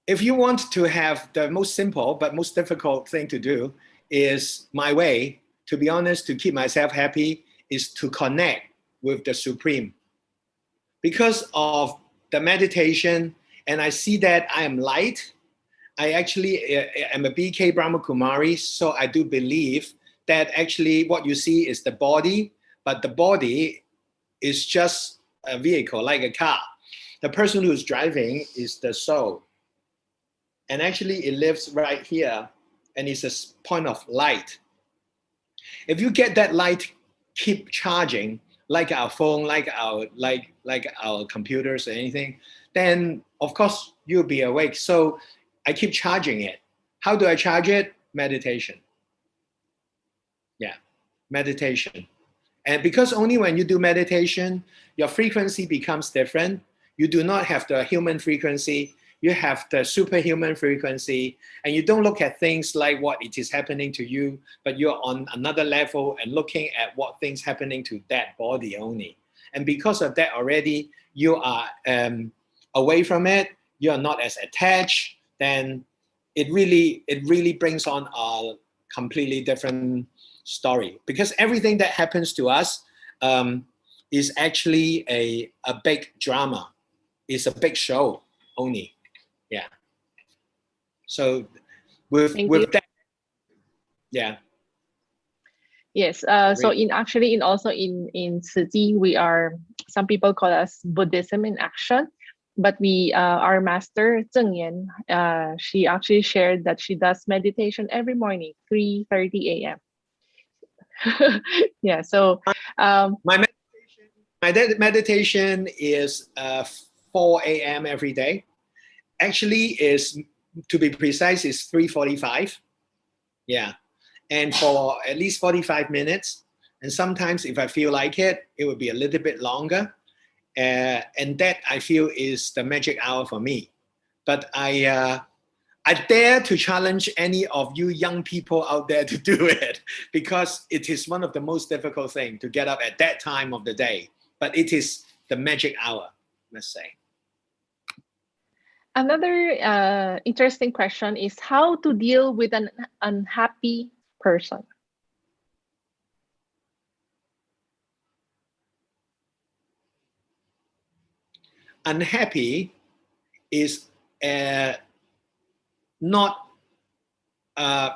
If you want to have the most simple but most difficult thing to do, is my way, to be honest, to keep myself happy, is to connect with the Supreme. Because of the meditation, and I see that I am light. I actually am a BK Brahma Kumari, so I do believe that actually what you see is the body, but the body is just a vehicle, like a car. The person who's driving is the soul. And actually it lives right here, and it's a point of light. If you get that light, keep charging, like our phone, like our computers or anything, then of course you'll be awake. So I keep charging it. How do I charge it? Meditation. Yeah, meditation. And because only when you do meditation, your frequency becomes different. You do not have the human frequency. You have the superhuman frequency, and you don't look at things like what it is happening to you, but you're on another level and looking at what things happening to that body only. And because of that already, you are away from it. You are not as attached. Then it really brings on a completely different story, because everything that happens to us is actually a big drama. It's a big show only. Yeah. So Thank with you. that, yeah. Yes. So in also in Tzu Chi, we are, some people call us Buddhism in action, but we our master Zheng Yan, she actually shared that she does meditation every morning, 3:30 a.m. Yeah. So My meditation is 4 a.m. every day. Actually, is, to be precise, is 3:45. Yeah, and for at least 45 minutes. And sometimes, if I feel like it, it would be a little bit longer. And that, I feel, is the magic hour for me. But I dare to challenge any of you young people out there to do it, because it is one of the most difficult things to get up at that time of the day. But it is the magic hour, let's say. another interesting question is how to deal with an unhappy person. Unhappy is not uh,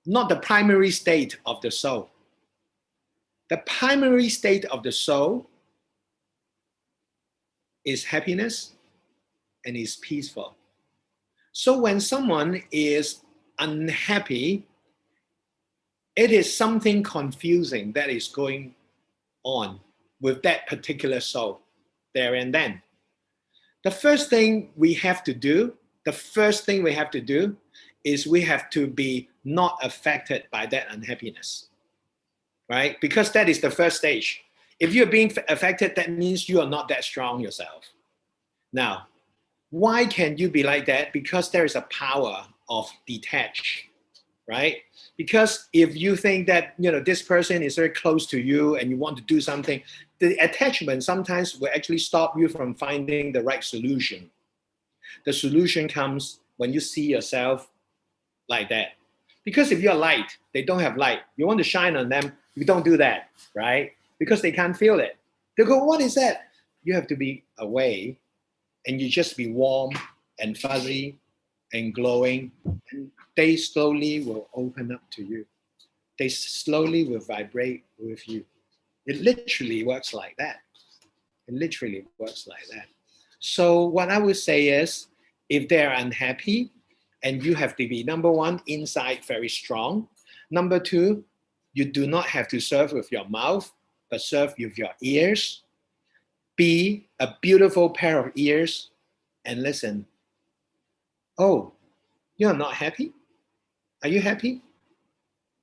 not the primary state of the soul. The primary state of the soul is happiness and is peaceful. So when someone is unhappy, it is something confusing that is going on with that particular soul there and then. The first thing we have to do, is we have to be not affected by that unhappiness, right? Because that is the first stage. If you're being affected, that means you are not that strong yourself. Now, why can you be like that? Because there is a power of detach, right? Because if you think that this person is very close to you and you want to do something, the attachment sometimes will actually stop you from finding the right solution. The solution comes when you see yourself like that. Because if you're light, they don't have light. You want to shine on them, you don't do that, right? Because they can't feel it. They go, what is that? You have to be away and you just be warm and fuzzy and glowing. And they slowly will open up to you. They slowly will vibrate with you. It literally works like that. It literally works like that. So what I would say is, if they're unhappy, and you have to be, number one, inside very strong. Number two, you do not have to serve with your mouth, but serve with your ears. Be a beautiful pair of ears and listen. Oh, you're not happy? Are you happy?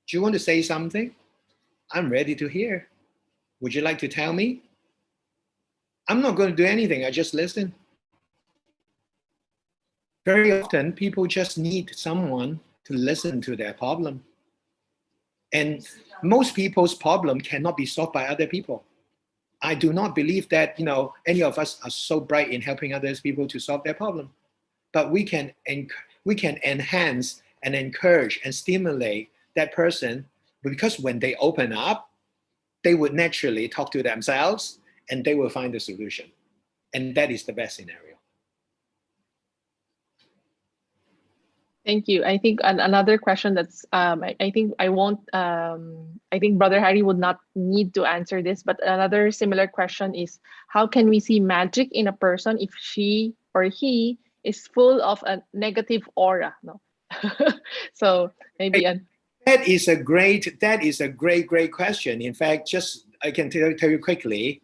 Do you want to say something? I'm ready to hear. Would you like to tell me? I'm not going to do anything. I just listen. Very often, people just need someone to listen to their problem. And most people's problem cannot be solved by other people. I do not believe that any of us are so bright in helping others people to solve their problem. But we can enhance and encourage and stimulate that person, because when they open up, they would naturally talk to themselves and they will find a solution. And that is the best scenario. Thank you. I think another question that's I think I won't I think Brother Harry would not need to answer this, but another similar question is how can we see magic in a person if she or he is full of a negative aura? No. So maybe That is a great question. In fact, just I can tell you quickly.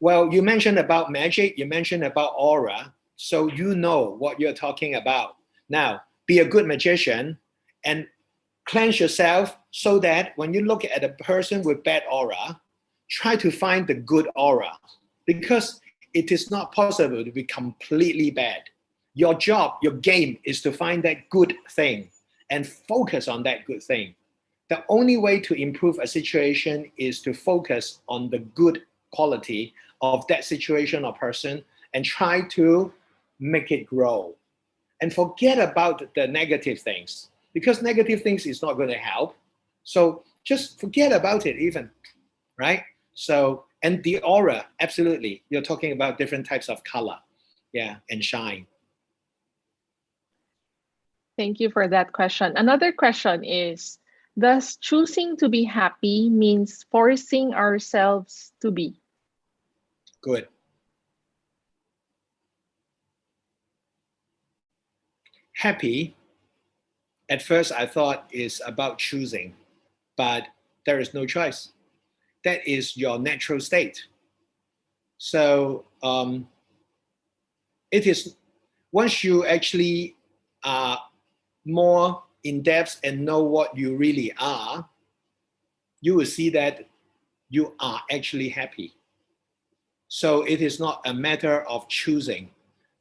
Well, you mentioned about magic, you mentioned about aura, so you know what you're talking about. Now, be a good magician and cleanse yourself so that when you look at a person with bad aura, try to find the good aura, because it is not possible to be completely bad. Your job, your game is to find that good thing and focus on that good thing. The only way to improve a situation is to focus on the good quality of that situation or person and try to make it grow. And forget about the negative things, because negative things is not going to help. So just forget about it even, right? So, and the aura, absolutely. You're talking about different types of color, yeah, and shine. Thank you for that question. Another question is, does choosing to be happy means forcing ourselves to be? Good. Happy, at first I thought is about choosing, but there is no choice. That is your natural state. So it is, once you actually are more in depth and know what you really are, you will see that you are actually happy. So it is not a matter of choosing.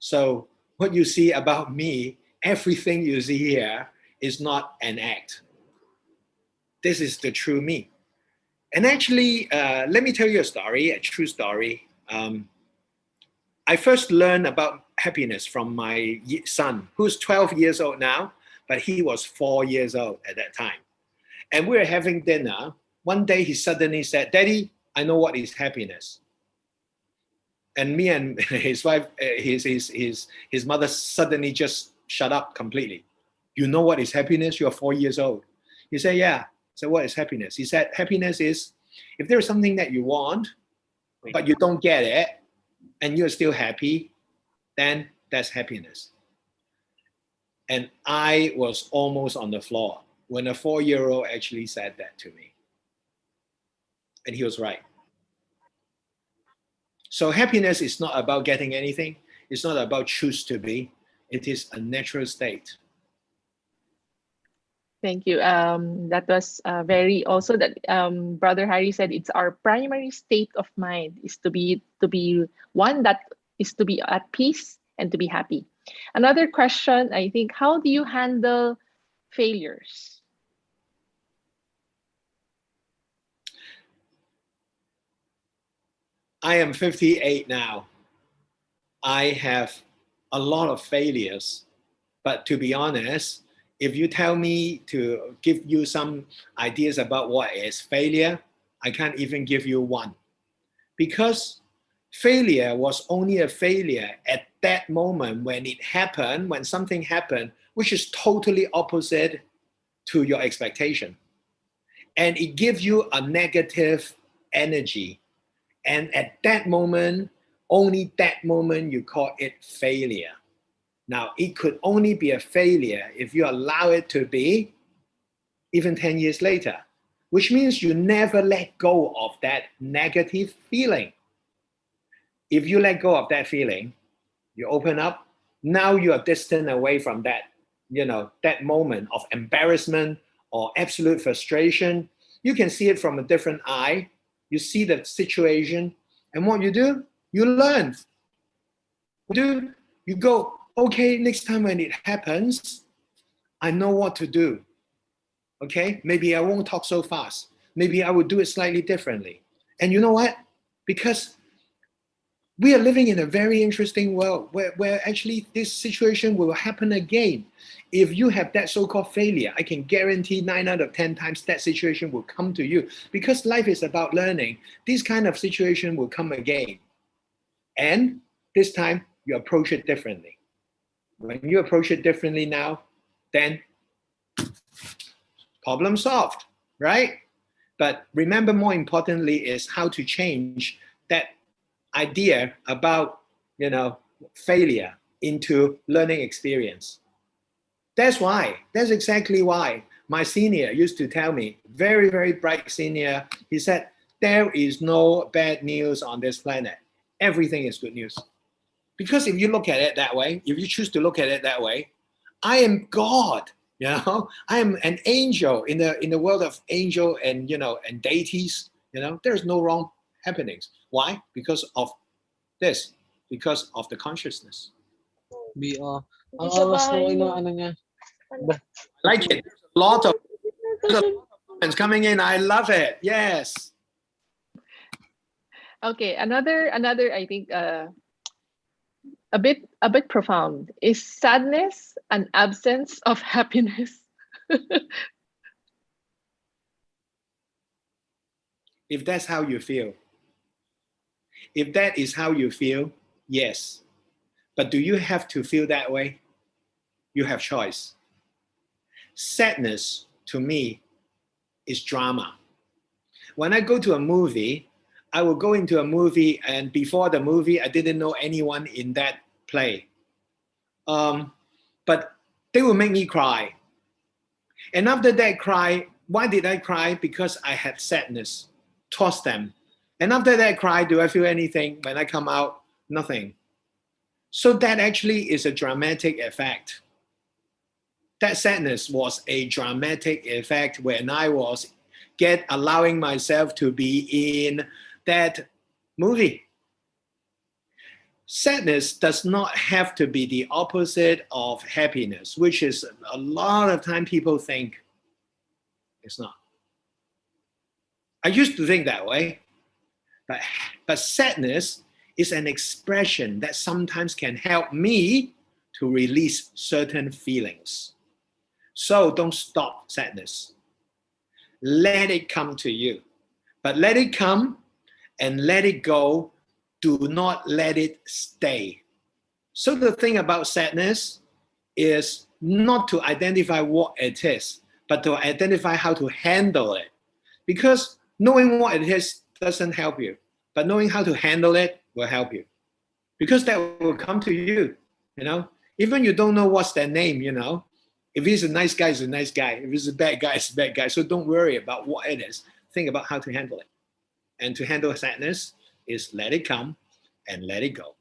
So what you see about me, everything you see here is not an act. This is the true me. And actually, let me tell you a story, a true story. I first learned about happiness from my son, who's 12 years old now, but he was 4 years old at that time. And we were having dinner. One day he suddenly said, "Daddy, I know what is happiness." And me and his wife, his mother suddenly just shut up completely. "You know what is happiness? You're 4 years old." He said, "Yeah." So what is happiness? He said, "Happiness is if there is something that you want, but you don't get it, and you're still happy, then that's happiness." And I was almost on the floor when a 4-year-old actually said that to me. And he was right. So happiness is not about getting anything. It's not about choose to be. It is a natural state. Thank you. That was very also that Brother Harry said it's our primary state of mind is to be one that is to be at peace and to be happy. Another question, I think, how do you handle failures? I am 58 now. I have a lot of failures. But to be honest, if you tell me to give you some ideas about what is failure, I can't even give you one. Because failure was only a failure at that moment when it happened, when something happened, which is totally opposite to your expectation. And it gives you a negative energy. And at that moment, only that moment, you call it failure. Now, it could only be a failure if you allow it to be even 10 years later, which means you never let go of that negative feeling. If you let go of that feeling, you open up, now you are distant away from that, that moment of embarrassment or absolute frustration. You can see it from a different eye. You see the situation, and what you do, you learn. What you do, you go, okay, next time when it happens, I know what to do. Okay, maybe I won't talk so fast. Maybe I will do it slightly differently. And you know what? Because we are living in a very interesting world where actually this situation will happen again. If you have that so-called failure, I can guarantee 9 out of 10 times that situation will come to you, because life is about learning. This kind of situation will come again. And this time you approach it differently. When you approach it differently now, then problem solved, right? But remember, more importantly is how to change that idea about, failure into learning experience. That's exactly why my senior used to tell me, very, very bright senior, he said, there is no bad news on this planet. Everything is good news. Because if you look at it that way, if you choose to look at it that way, I am God. I am an angel in the world of angel and and deities. There's no wrong happenings. Why? Because of this. Because of the consciousness. BO. Ang oras nung ano niya. I like it. There's a lot of comments coming in. I love it. Yes. Okay, another I think a bit profound. Is sadness an absence of happiness? If that's how you feel. If that is how you feel, yes. But do you have to feel that way? You have choice. sadness to me is drama. When I go to a movie, I will go into a movie, and before the movie, I didn't know anyone in that play. But they will make me cry. And after that cry, why did I cry? Because I had sadness towards them. And after that cry, do I feel anything? When I come out, nothing. So that actually is a dramatic effect. That sadness was a dramatic effect when I was allowing myself to be in that movie. Sadness does not have to be the opposite of happiness, which is a lot of time people think it's not. I used to think that way, but sadness is an expression that sometimes can help me to release certain feelings. So don't stop sadness. Let it come to you. But let it come and let it go. Do not let it stay. So the thing about sadness is not to identify what it is, but to identify how to handle it. Because knowing what it is doesn't help you, but knowing how to handle it will help you. Because that will come to you, you know. Even you don't know what's their name, you know. If he's a nice guy, he's a nice guy. If he's a bad guy, he's a bad guy. So don't worry about what it is. Think about how to handle it. And to handle sadness is let it come and let it go.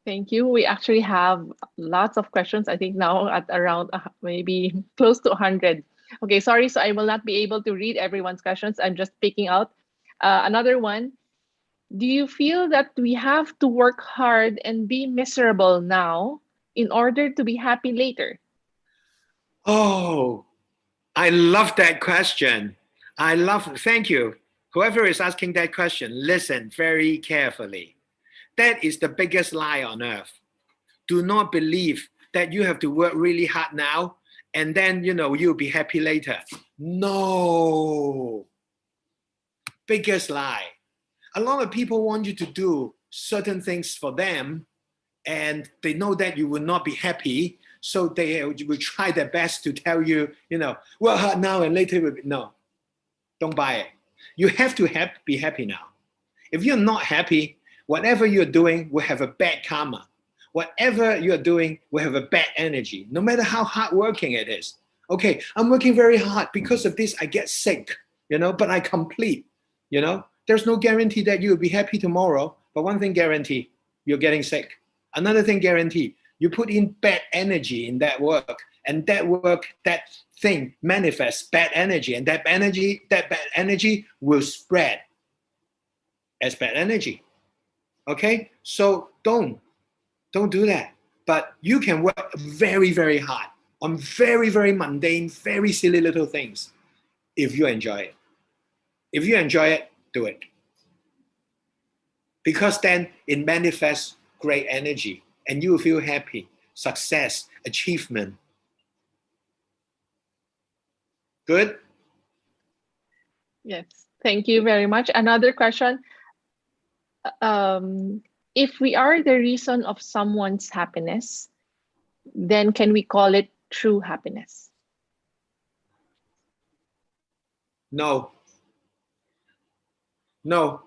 Thank you. We actually have lots of questions, I think now at around maybe close to 100. Okay, sorry, so I will not be able to read everyone's questions. I'm just picking out another one. Do you feel that we have to work hard and be miserable now in order to be happy later? Oh, I love that question. Thank you. Whoever is asking that question, listen very carefully. That is the biggest lie on earth. Do not believe that you have to work really hard now and then, you'll be happy later. No. Biggest lie. A lot of people want you to do certain things for them and they know that you will not be happy. So they will try their best to tell you, work hard now and later will be. No, don't buy it. You have to be happy now. If you're not happy, whatever you're doing will have a bad karma. Whatever you're doing will have a bad energy, no matter how hardworking it is. Okay, I'm working very hard. Because of this, I get sick, but I complete, There's no guarantee that you'll be happy tomorrow, but one thing guarantee, you're getting sick. Another thing guarantee, you put in bad energy in that work, and that thing manifests bad energy, and that bad energy will spread as bad energy. Okay, so don't do that. But you can work very, very hard on very, very mundane, very silly little things if you enjoy it. If you enjoy it, do it. Because then it manifests great energy and you will feel happy, success, achievement. Good? Yes, thank you very much. Another question. If we are the reason of someone's happiness, then can we call it true happiness? No. No.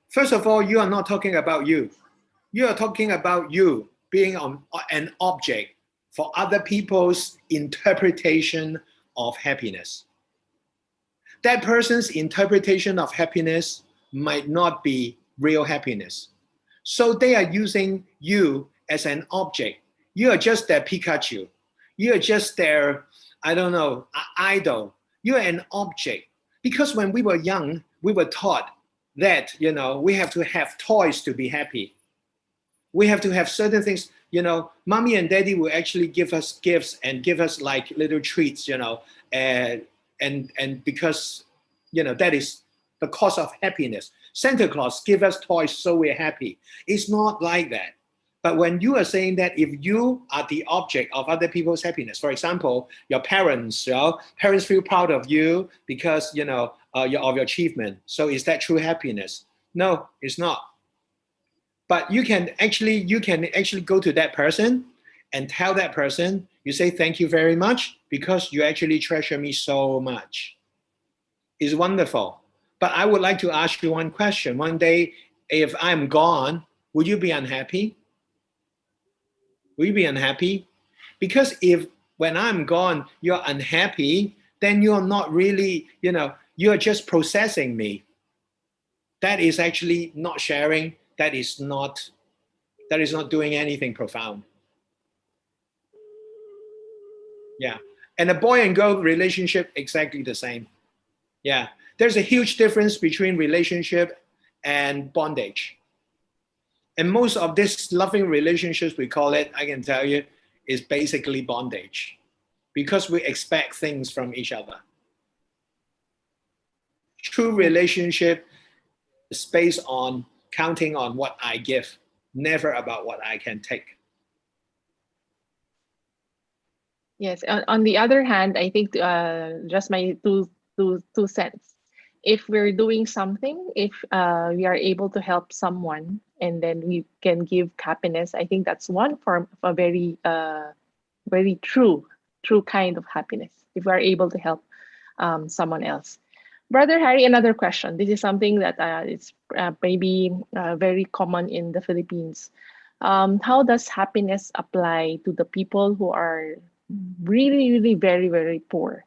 First of all, you are not talking about you. You are talking about you being an object for other people's interpretation of happiness. That person's interpretation of happiness might not be real happiness. So they are using you as an object. You are just their Pikachu. You are just their, idol. You are an object. Because when we were young, we were taught that, we have to have toys to be happy. We have to have certain things, mommy and daddy will actually give us gifts and give us like little treats, and because, that is the cause of happiness. Santa Claus give us toys so we're happy. It's not like that. But when you are saying that if you are the object of other people's happiness, for example, your parents, parents feel proud of you because, of your achievement. So is that true happiness? No, it's not. But you can actually go to that person and tell that person, you say, thank you very much because you actually treasure me so much. It's wonderful. But I would like to ask you one question. One day, if I'm gone, would you be unhappy? Will you be unhappy? Because if when I'm gone, you're unhappy, then you're not really, you're just processing me. That is actually not sharing. That is not doing anything profound. Yeah. And a boy and girl relationship, exactly the same. Yeah. There's a huge difference between relationship and bondage. And most of these loving relationships, we call it, I can tell you, is basically bondage because we expect things from each other. True relationship is based on counting on what I give, never about what I can take. Yes. On the other hand, I think just my two cents. If we're doing something, if we are able to help someone, and then we can give happiness, I think that's one form of a very true kind of happiness. If we are able to help someone else. Brother Harry, another question. This is something that is maybe very common in the Philippines. How does happiness apply to the people who are really very poor,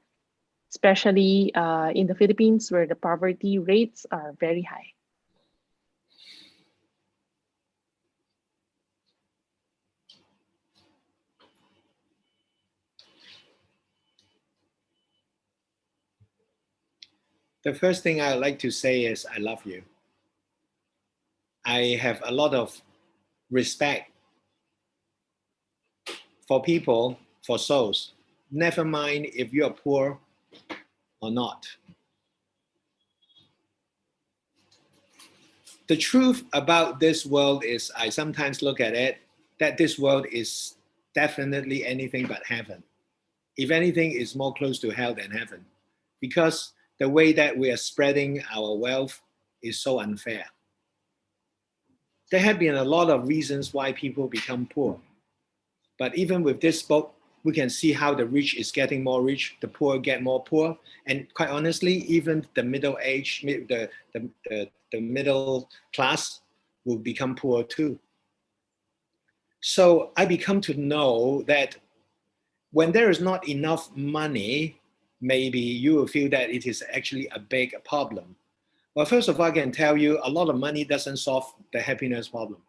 especially in the Philippines where the poverty rates are very high? The first thing I like to say is I love you. I have a lot of respect for people, for souls. Never mind if you're poor or not. The truth about this world is, I sometimes look at it, that this world is definitely anything but heaven. If anything, it's more close to hell than heaven, because the way that we are spreading our wealth is so unfair. There have been a lot of reasons why people become poor. But even with this book, we can see how the rich is getting more rich, the poor get more poor, and quite honestly, even the middle age, the middle class will become poor too. So I become to know that when there is not enough money, maybe you will feel that it is actually a big problem. Well, first of all, I can tell you a lot of money doesn't solve the happiness problem.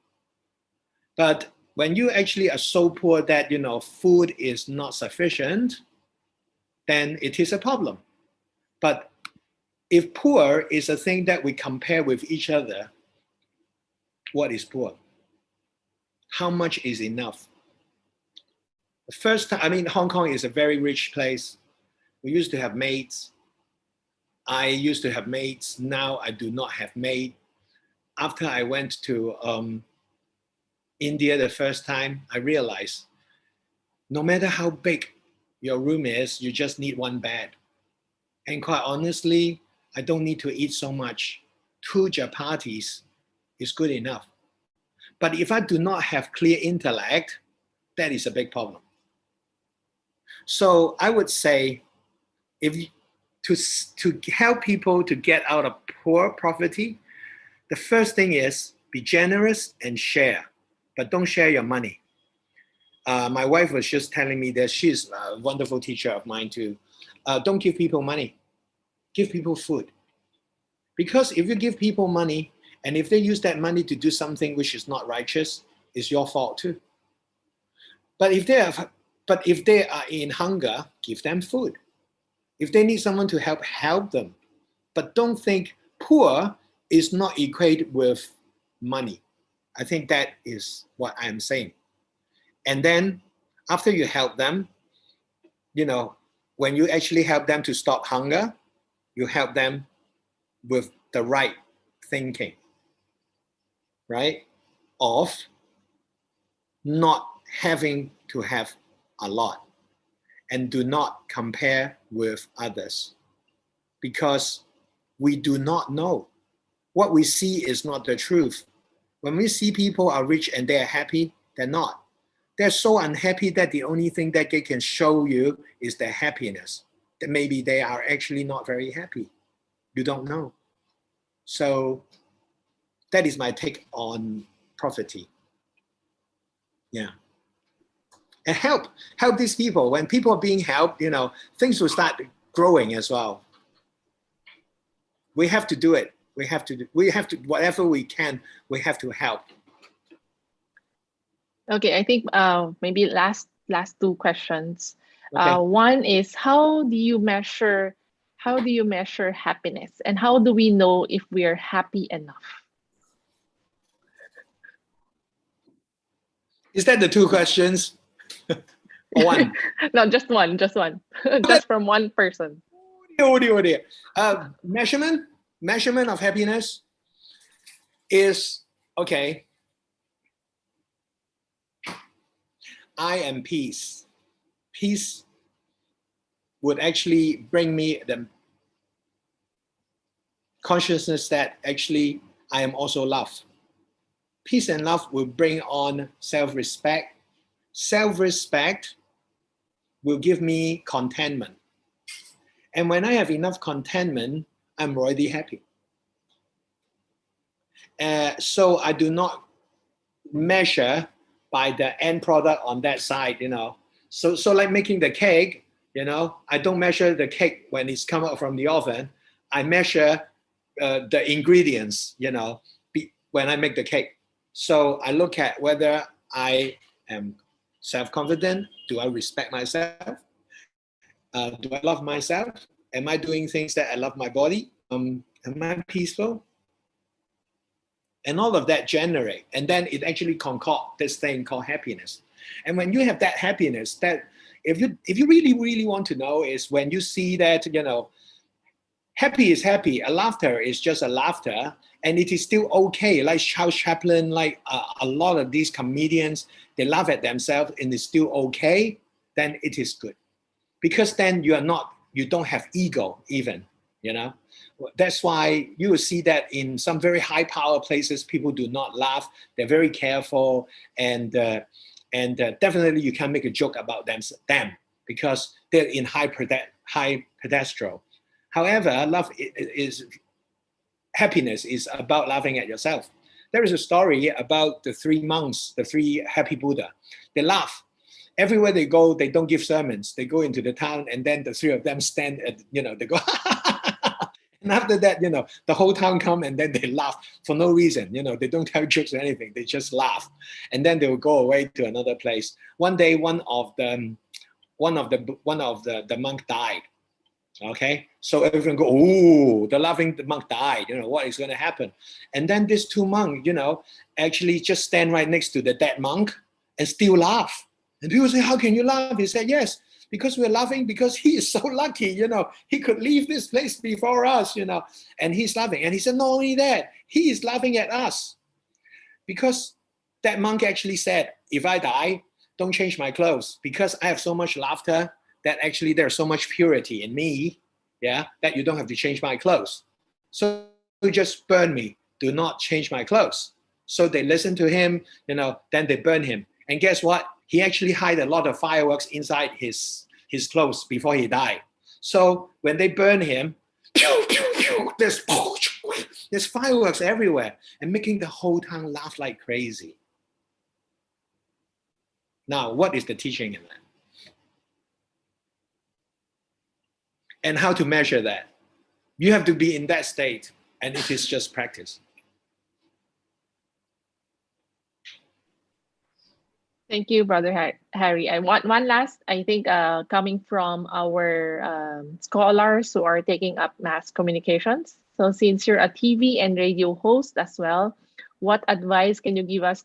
But when you actually are so poor that food is not sufficient, then it is a problem. But if poor is a thing that we compare with each other, what is poor? How much is enough? The first time, Hong Kong is a very rich place. We used to have maids. I used to have maids. Now I do not have maid. After I went to India the first time, I realized no matter how big your room is, you just need one bed. And quite honestly, I don't need to eat so much. 2 chapatis is good enough. But if I do not have clear intellect, that is a big problem. So I would say, if to help people to get out of poor poverty, the first thing is be generous and share, but don't share your money. My wife was just telling me that she's a wonderful teacher of mine too. Don't give people money, give people food. Because if you give people money, and if they use that money to do something which is not righteous, it's your fault too. But if they are in hunger, give them food. If they need someone to help them. But don't think poor is not equated with money. I think that is what I'm saying. And then after you help them, when you actually help them to stop hunger, you help them with the right thinking, right? Of not having to have a lot, and do not compare with others, because we do not know. What we see is not the truth. When we see people are rich and they're happy, they're not. They're so unhappy that the only thing that they can show you is their happiness. That maybe they are actually not very happy. You don't know. So that is my take on poverty. Yeah. And help these people. When people are being helped, things will start growing as well. We have to do it. We have to, whatever we can, we have to help. Okay, I think maybe last two questions. Okay. One is how do you measure happiness, and how do we know if we are happy enough? Is that the two questions? Or one? No, just one. Just from one person. Oh dear. Measurement of happiness is, okay, I am peace. Peace would actually bring me the consciousness that actually I am also love. Peace and love will bring on self-respect. Self-respect will give me contentment. And when I have enough contentment, I'm already happy. So I do not measure by the end product on that side, So like making the cake, I don't measure the cake when it's come out from the oven. I measure the ingredients, when I make the cake. So I look at whether I am self-confident. Do I respect myself? Do I love myself? Am I doing things that I love my body? Am I peaceful? And all of that generate, and then it actually concoct this thing called happiness. And when you have that happiness, that if you really, really want to know, is when you see that, happy is happy, a laughter is just a laughter, and it is still okay. Like Charles Chaplin, like a lot of these comedians, they laugh at themselves and it's still okay, then it is good. Because then you don't have ego even, That's why you will see that in some very high power places, people do not laugh. They're very careful, and definitely you can't make a joke about them because they're in high pedestal. However, happiness is about laughing at yourself. There is a story about the three monks, the three happy Buddha. They laugh. Everywhere they go, they don't give sermons. They go into the town, and then the three of them stand at, they go, and after that, the whole town come, and then they laugh for no reason. They don't tell jokes or anything. They just laugh, and then they will go away to another place. One day, one of the monk died. Okay, so everyone go, oh, the laughing monk died. What is going to happen? And then these two monks, actually just stand right next to the dead monk and still laugh. And people say, how can you laugh? He said, yes, because we're laughing because he is so lucky, he could leave this place before us, and he's laughing. And he said, not only that, he is laughing at us. Because that monk actually said, if I die, don't change my clothes, because I have so much laughter that actually there's so much purity in me, that you don't have to change my clothes. So you just burn me, do not change my clothes. So they listen to him, then they burn him. And guess what? He actually hid a lot of fireworks inside his clothes before he died. So when they burn him, there's fireworks everywhere and making the whole town laugh like crazy. Now, what is the teaching in that? And how to measure that? You have to be in that state, and it is just practice. Thank you, Brother Harry. I want one last, I think, coming from our scholars who are taking up mass communications. So since you're a TV and radio host as well, what advice can you give us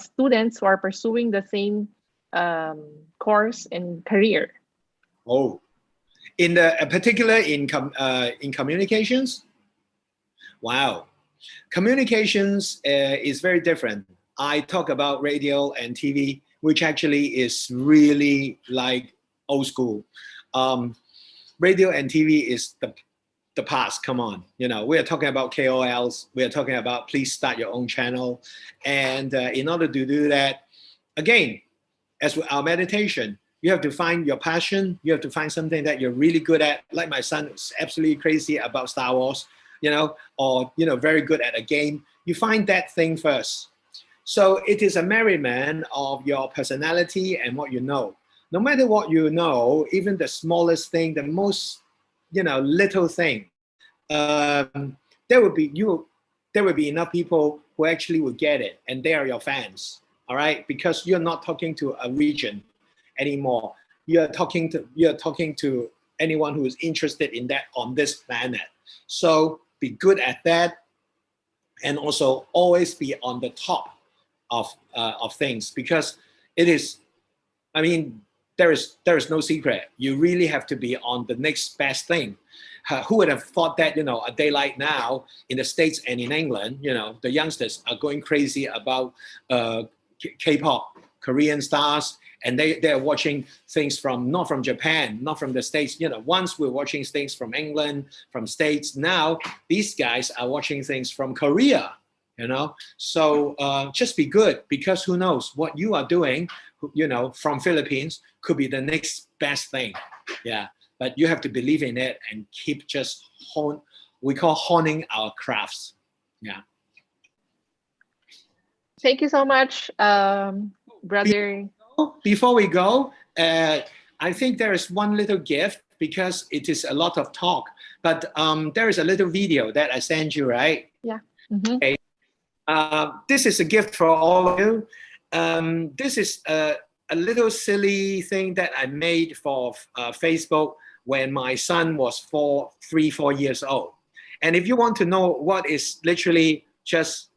students who are pursuing the same course and career? Oh, in particular in communications? Wow. Communications is very different. I talk about radio and TV, which actually is really like old school. Radio and TV is the past. Come on, we are talking about KOLs. We are talking about please start your own channel, and in order to do that, again, as with our meditation, you have to find your passion. You have to find something that you're really good at. Like my son is absolutely crazy about Star Wars, or very good at a game. You find that thing first. So it is a merriment of your personality and what you know. No matter what you know, even the smallest thing, the most little thing, there will be enough people who actually will get it, and they are your fans. All right, because you're not talking to a region anymore. You're talking to anyone who is interested in that on this planet. So be good at that, and also always be on the top of things, because it is. I mean, there is no secret. You really have to be on the next best thing. Who would have thought that a day like now in the States and in England, the youngsters are going crazy about K-pop, Korean stars, and they're watching things not from Japan, not from the States. Once we're watching things from England, from States. Now these guys are watching things from Korea. So just be good, because who knows what you are doing, from Philippines could be the next best thing. Yeah, but you have to believe in it and keep just honing our crafts. Yeah. Thank you so much, brother. Before we go, I think there is one little gift, because it is a lot of talk, but there is a little video that I sent you, right? Yeah. Mm-hmm. Okay. This is a gift for all of you. This is a little silly thing that I made for Facebook when my son was 4 years old. And if you want to know what is literally just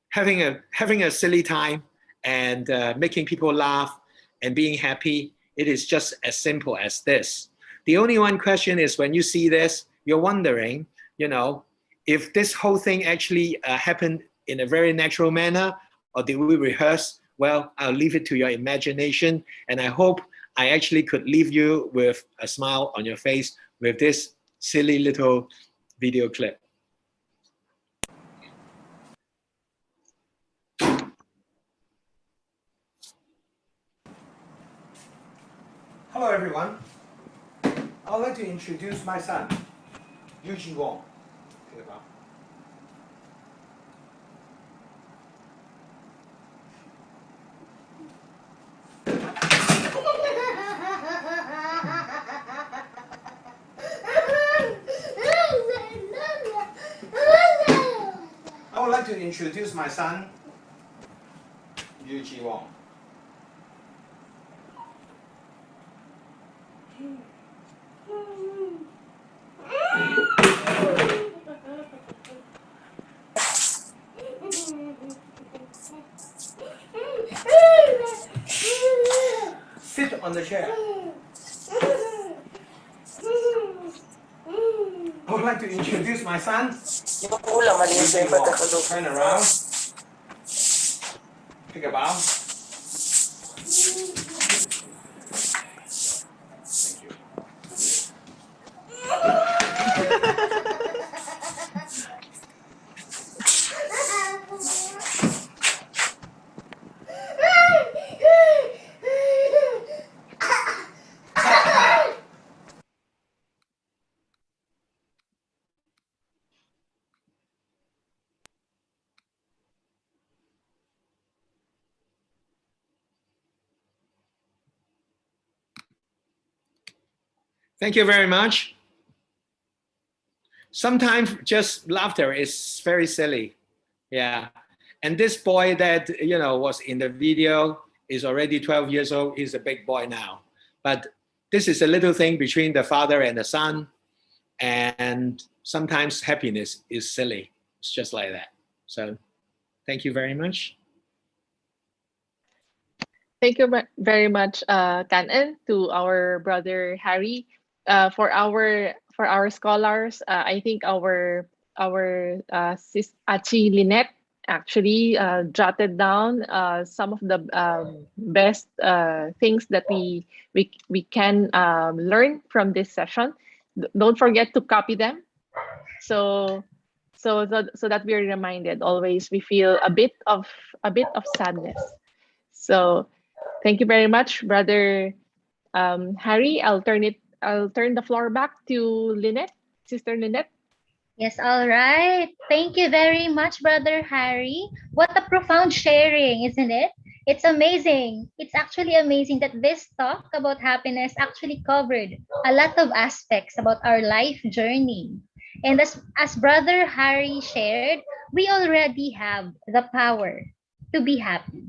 having a silly time and making people laugh and being happy, it is just as simple as this. The only one question is, when you see this, you're wondering, if this whole thing actually happened in a very natural manner, or did we rehearse? Well, I'll leave it to your imagination, and I hope I actually could leave you with a smile on your face with this silly little video clip. Hello, everyone. I'd like to introduce my son, Yuji Wong. I would like to introduce my son, Yuji Wong. Sit on the chair. I would like to introduce my son. Turn around. Take a bow. Thank you. Thank you very much. Sometimes just laughter is very silly. Yeah. And this boy that, was in the video is already 12 years old. He's a big boy now. But this is a little thing between the father and the son. And sometimes happiness is silly. It's just like that. So thank you very much. Thank you very much, Tan-en, to our brother Harry. For our scholars, I think our sis Achi Lynette actually jotted down some of the best things that we can learn from this session. Don't forget to copy them, so that we are reminded always. We feel a bit of sadness. So Thank you very much, Brother Harry. I'll turn the floor back to Lynette, Sister Lynette. Yes, all right. Thank you very much, Brother Harry. What a profound sharing, isn't it? It's amazing. It's actually amazing that this talk about happiness actually covered a lot of aspects about our life journey. And as Brother Harry shared, we already have the power to be happy.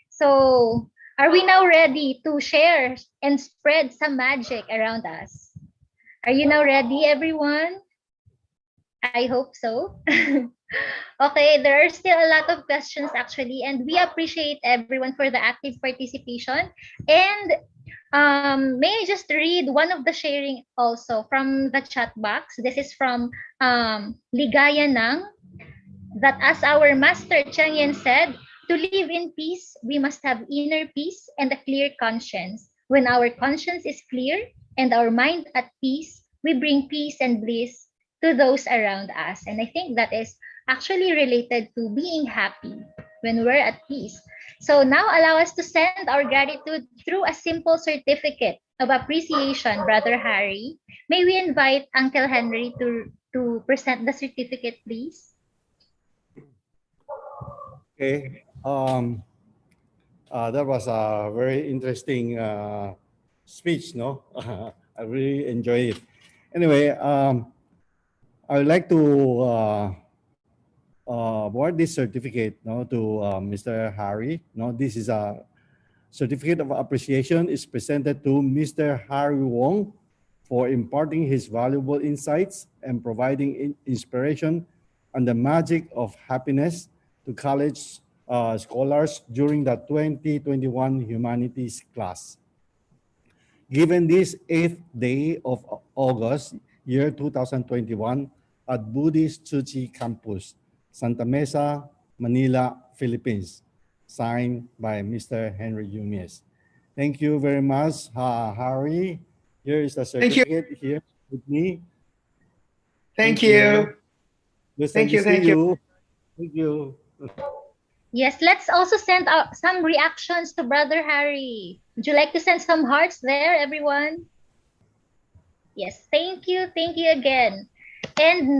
So, are we now ready to share and spread some magic around us? Are you now ready, everyone? I hope so. Okay, there are still a lot of questions actually, and we appreciate everyone for the active participation. And may I just read one of the sharing also from the chat box? This is from Ligaya Nang, that as our master Changyan said, to live in peace, we must have inner peace and a clear conscience. When our conscience is clear and our mind at peace, we bring peace and bliss to those around us. And I think that is actually related to being happy when we're at peace. So now allow us to send our gratitude through a simple certificate of appreciation, Brother Harry. May we invite Uncle Henry to present the certificate, please? Okay. That was a very interesting speech, no? I really enjoyed it. Anyway, I would like to award this certificate, no, to Mr. Harry. No, this is a certificate of appreciation is presented to Mr. Harry Wong for imparting his valuable insights and providing inspiration on the magic of happiness to college scholars during the 2021 humanities class. Given this 8th day of August, year 2021, at Buddhist Tzuchi Campus, Santa Mesa, Manila, Philippines, signed by Mr. Henry Yumes. Thank you very much, Harry. Here is the Thank you. certificate here with me. Thank you. Listen Thank you. to Thank you. you. Thank you. Yes, let's also send out some reactions to Brother Harry. Would you like to send some hearts there, everyone? Yes, thank you again. And now